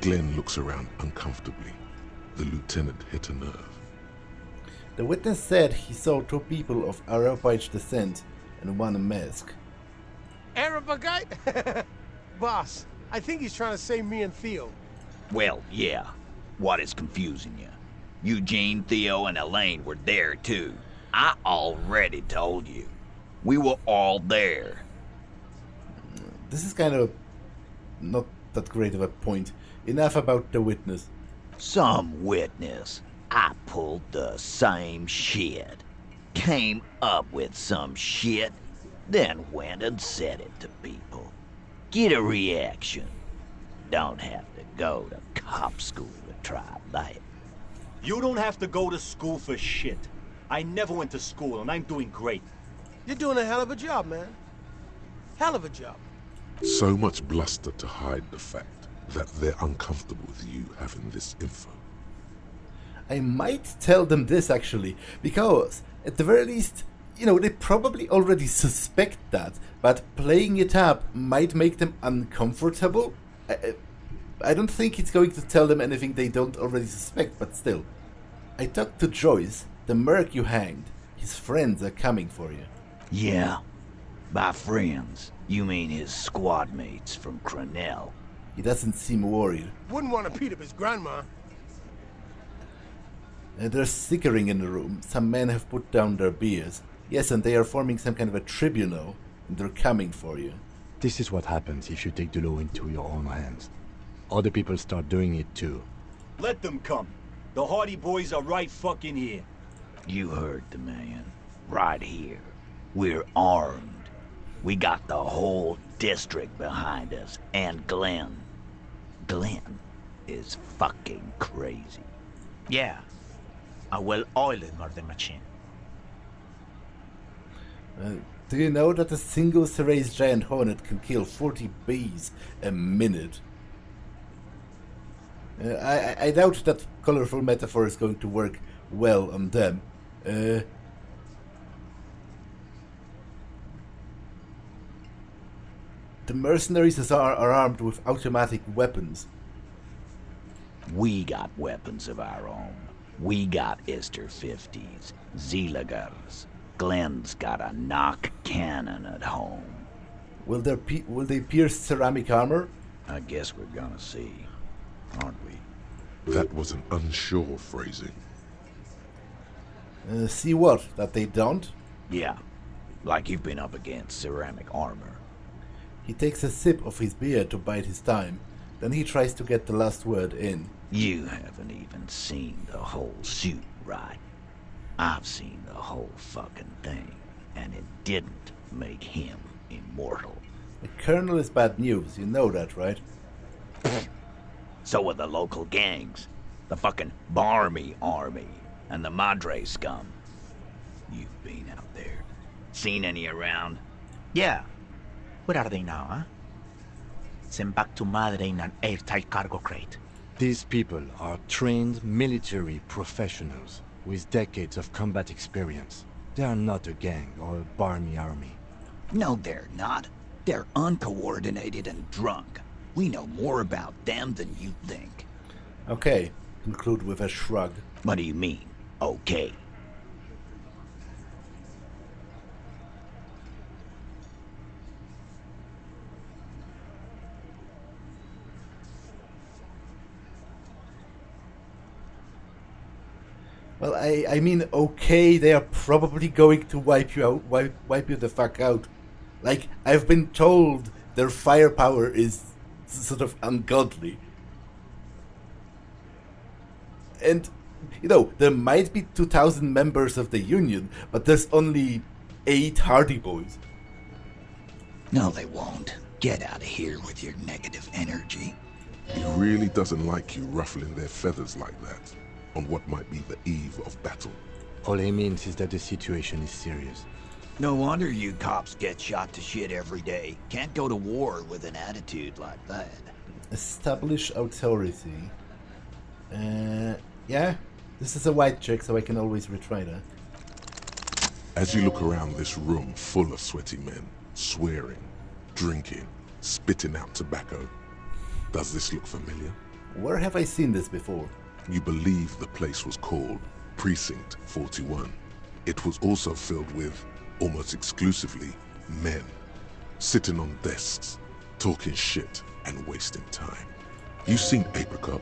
Glenn looks around uncomfortably. The lieutenant hit a nerve. The witness said he saw two people of Arabite descent and one mask. Ervart? Boss, I think he's trying to say me and Theo. Well, yeah. What is confusing you? Eugene, Theo, and Elaine were there too. I already told you. We were all there. This is kind of not that great of a point. Enough about the witness. Some witness. I pulled the same shit. Came up with some shit, then went and said it to people. Get a reaction. Don't have to go to cop school to try that. You don't have to go to school for shit. I never went to school, and I'm doing great. You're doing a hell of a job, man. Hell of a job. So much bluster to hide the fact that they're uncomfortable with you having this info. I might tell them this actually, because at the very least, you know, they probably already suspect that, but playing it up might make them uncomfortable. I don't think it's going to tell them anything they don't already suspect, but still. I talked to Joyce, the merc you hanged. His friends are coming for you. Yeah. By friends, you mean his squad mates from Cronell. He doesn't seem worried. Wouldn't want to beat up his grandma. There's snickering in the room. Some men have put down their beers. Yes, and they are forming some kind of a tribunal, and they're coming for you. This is what happens if you take the law into your own hands. Other people start doing it too. Let them come. The Hardie boys are right fucking here. You heard the man. Right here. We're armed. We got the whole district behind us, and Glenn. Glenn is fucking crazy. Yeah. A well-oiled murder machine. Do you know that a single Serra's giant hornet can kill 40 bees a minute? I doubt that colorful metaphor is going to work well on them. The mercenaries are armed with automatic weapons. We got weapons of our own. We got Ister 50s, Zeelagers. Glenn's got a knock cannon at home. Will they pierce ceramic armor? I guess we're gonna see, aren't we? That was an unsure phrasing. See what? That they don't? Yeah, like you've been up against ceramic armor. He takes a sip of his beer to bide his time. Then he tries to get the last word in. You haven't even seen the whole suit, right? I've seen the whole fucking thing, and it didn't make him immortal. The Colonel is bad news, you know that, right? So are the local gangs. The fucking Barmy Army, and the Madre scum. You've been out there. Seen any around? Yeah. Where are they now, huh? Sent back to Madre in an airtight cargo crate. These people are trained military professionals with decades of combat experience. They are not a gang or a barmy army. No, they're not. They're uncoordinated and drunk. We know more about them than you think. Okay, conclude with a shrug. What do you mean, okay? Well, I mean, okay, they are probably going to wipe you out, wipe you the fuck out. Like, I've been told their firepower is sort of ungodly. And, you know, there might be 2,000 members of the Union, but there's only 8 Hardie boys. No, they won't. Get out of here with your negative energy. He really doesn't like you ruffling their feathers like that on what might be the eve of battle. All he means is that the situation is serious. No wonder you cops get shot to shit every day. Can't go to war with an attitude like that. Establish authority. Yeah? This is a white chick, so I can always retry that. As you look around this room full of sweaty men, swearing, drinking, spitting out tobacco, does this look familiar? Where have I seen this before? You believe the place was called Precinct 41. It was also filled with, almost exclusively, men, sitting on desks, talking shit and wasting time. You've seen Apricot,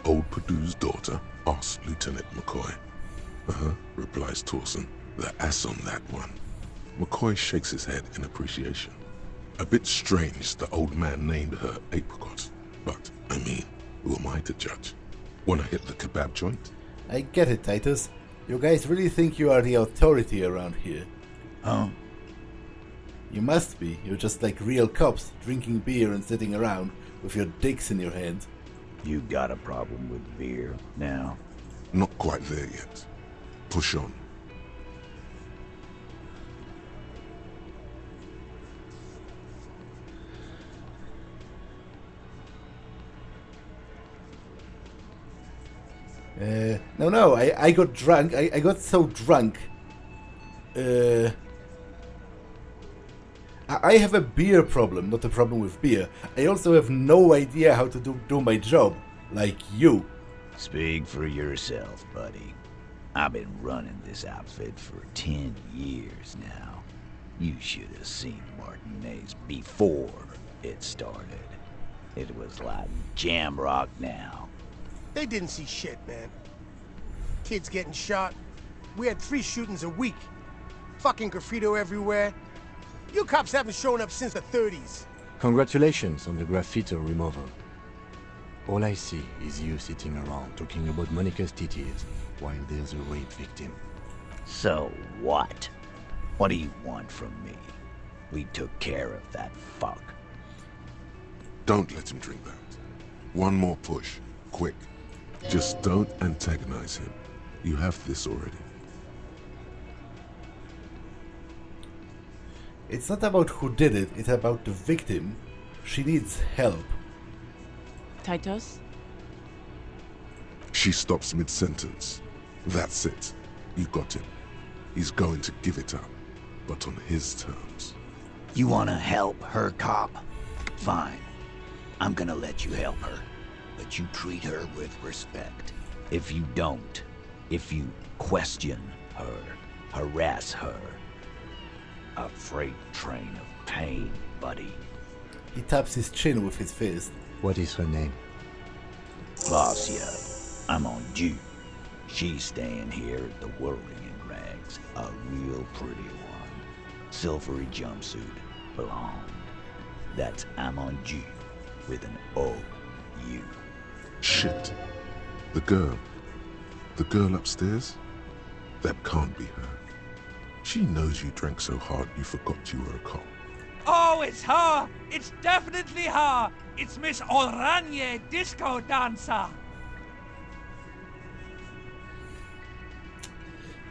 old Purdue's daughter? Asks Lieutenant McCoy. Replies Torson. The ass on that one. McCoy shakes his head in appreciation. A bit strange the old man named her Apricot. But, I mean, who am I to judge? Wanna hit the kebab joint? I get it, Titus. You guys really think you are the authority around here. Huh? You must be. You're just like real cops, drinking beer and sitting around with your dicks in your hand. You got a problem with beer now? Not quite there yet. Push on. No, I got drunk. I got so drunk. I have a beer problem, not a problem with beer. I also have no idea how to do my job, like you. Speak for yourself, buddy. I've been running this outfit for 10 years now. You should have seen Martinez before it started. It was like jam rock now. They didn't see shit, man. Kids getting shot. We had 3 shootings a week. Fucking graffito everywhere. You cops haven't shown up since the 30s. Congratulations on the graffito removal. All I see is you sitting around talking about Monica's titties while there's a rape victim. So what? What do you want from me? We took care of that fuck. Don't let him drink that. One more push. Quick. Just don't antagonize him. You have this already. It's not about who did it, it's about the victim. She needs help. Titus? She stops mid-sentence. That's it. You got him. He's going to give it up, but on his terms. You wanna help her, cop? Fine. I'm gonna let you help her. But you treat her with respect. If you don't, if you question her, harass her, a freight train of pain, buddy. He taps his chin with his fist. What is her name? Vasya. I'm on due. She's staying here at the Whirring in rags. A real pretty one. Silvery jumpsuit. Blonde. That's Amonji with an O-U. Shit. The girl upstairs? That can't be her. She knows you drank so hard you forgot you were a cop. Oh, it's her! It's definitely her! It's Miss Oranje, disco dancer!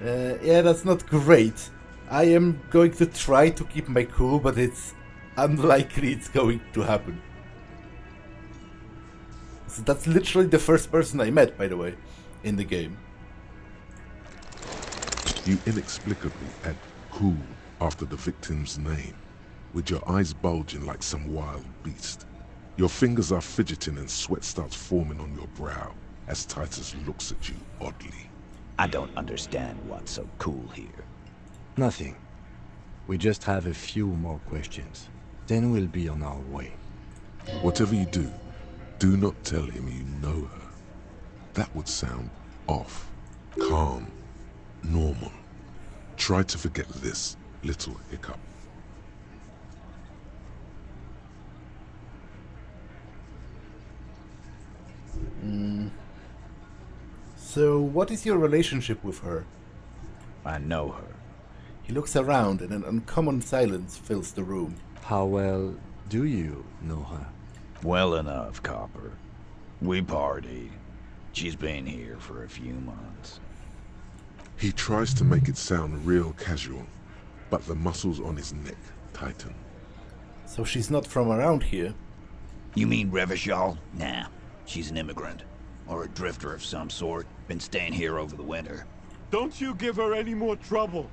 Yeah, that's not great. I am going to try to keep my cool, but it's unlikely it's going to happen. So that's literally the first person I met, by the way, in the game. You inexplicably add cool after the victim's name, with your eyes bulging like some wild beast. Your fingers are fidgeting and sweat starts forming on your brow as Titus looks at you oddly. I don't understand what's so cool here. Nothing. We just have a few more questions. Then we'll be on our way. Whatever you do, do not tell him you know her. That would sound off, calm, normal. Try to forget this little hiccup. So, what is your relationship with her? I know her. He looks around and an uncommon silence fills the room. How well do you know her? Well enough, Copper. We party. She's been here for a few months. He tries to make it sound real casual, but the muscles on his neck tighten. So she's not from around here? You mean Revachol? Nah, she's an immigrant. Or a drifter of some sort. Been staying here over the winter. Don't you give her any more trouble.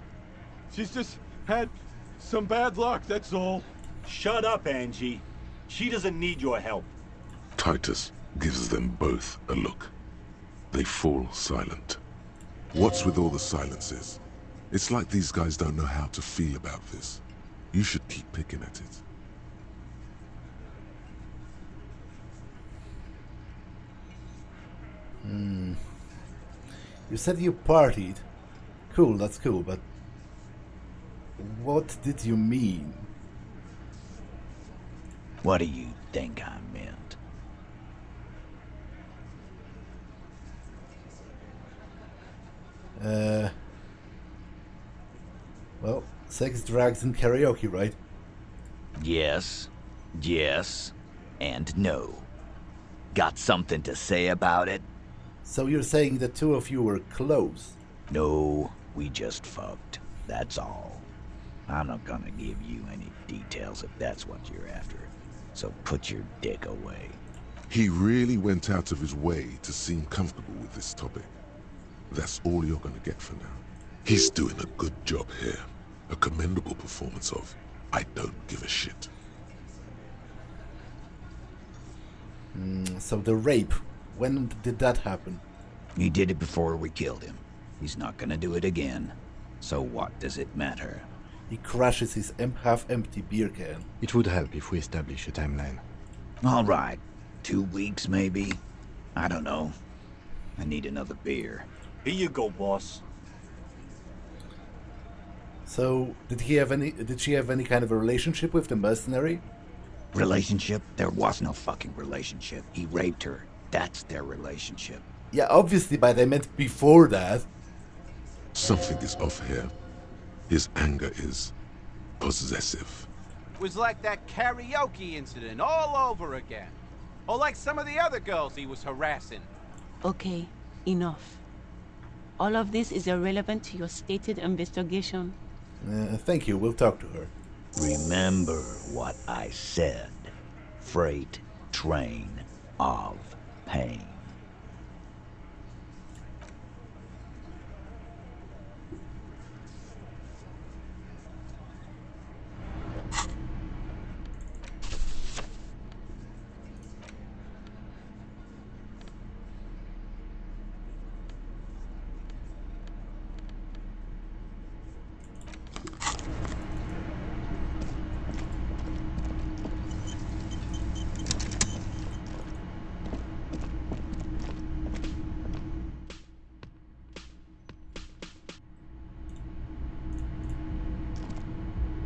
She's just had some bad luck, that's all. Shut up, Angie. She doesn't need your help. Titus gives them both a look. They fall silent. What's with all the silences? It's like these guys don't know how to feel about this. You should keep picking at it. You said you partied. Cool, that's cool, but what did you mean? What do you think I meant? Well, sex, drugs, and karaoke, right? Yes, yes, and no. Got something to say about it? So you're saying the two of you were close? No, we just fucked. That's all. I'm not gonna give you any details if that's what you're after. So put your dick away. He really went out of his way to seem comfortable with this topic. That's all you're gonna get for now. He's doing a good job here. A commendable performance of I don't give a shit. So the rape, when did that happen? He did it before we killed him. He's not gonna do it again. So what does it matter? He crashes his half-empty beer can. It would help if we establish a timeline. All right. 2 weeks, maybe? I don't know. I need another beer. Here you go, boss. So, did she have any kind of a relationship with the mercenary? Relationship? There was no fucking relationship. He raped her. That's their relationship. Yeah, obviously, but I meant before that. Something is off here. His anger is possessive. Was like that karaoke incident all over again. Or like some of the other girls he was harassing. Okay, enough. All of this is irrelevant to your stated investigation. Thank you, we'll talk to her. Remember what I said. Freight train of pain.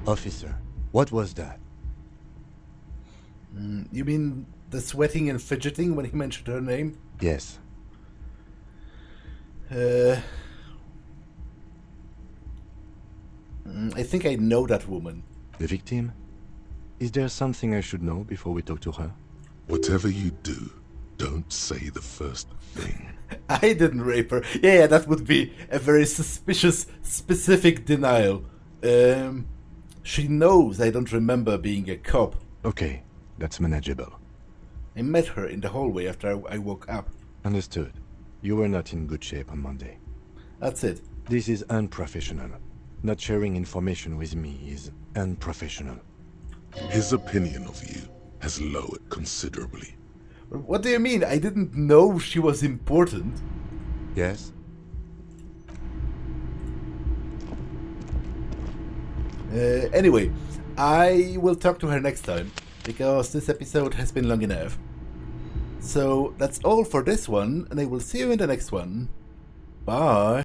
Officer, what was that? You mean the sweating and fidgeting when he mentioned her name? Yes. I think I know that woman. The victim? Is there something I should know before we talk to her? Whatever you do, don't say the first thing. I didn't rape her. Yeah, that would be a very suspicious, specific denial. She knows I don't remember being a cop. Okay, that's manageable. I met her in the hallway after I woke up. Understood. You were not in good shape on Monday. That's it. This is unprofessional. Not sharing information with me is unprofessional. His opinion of you has lowered considerably. What do you mean? I didn't know she was important. Yes? Anyway, I will talk to her next time, because this episode has been long enough. So that's all for this one, and I will see you in the next one. Bye!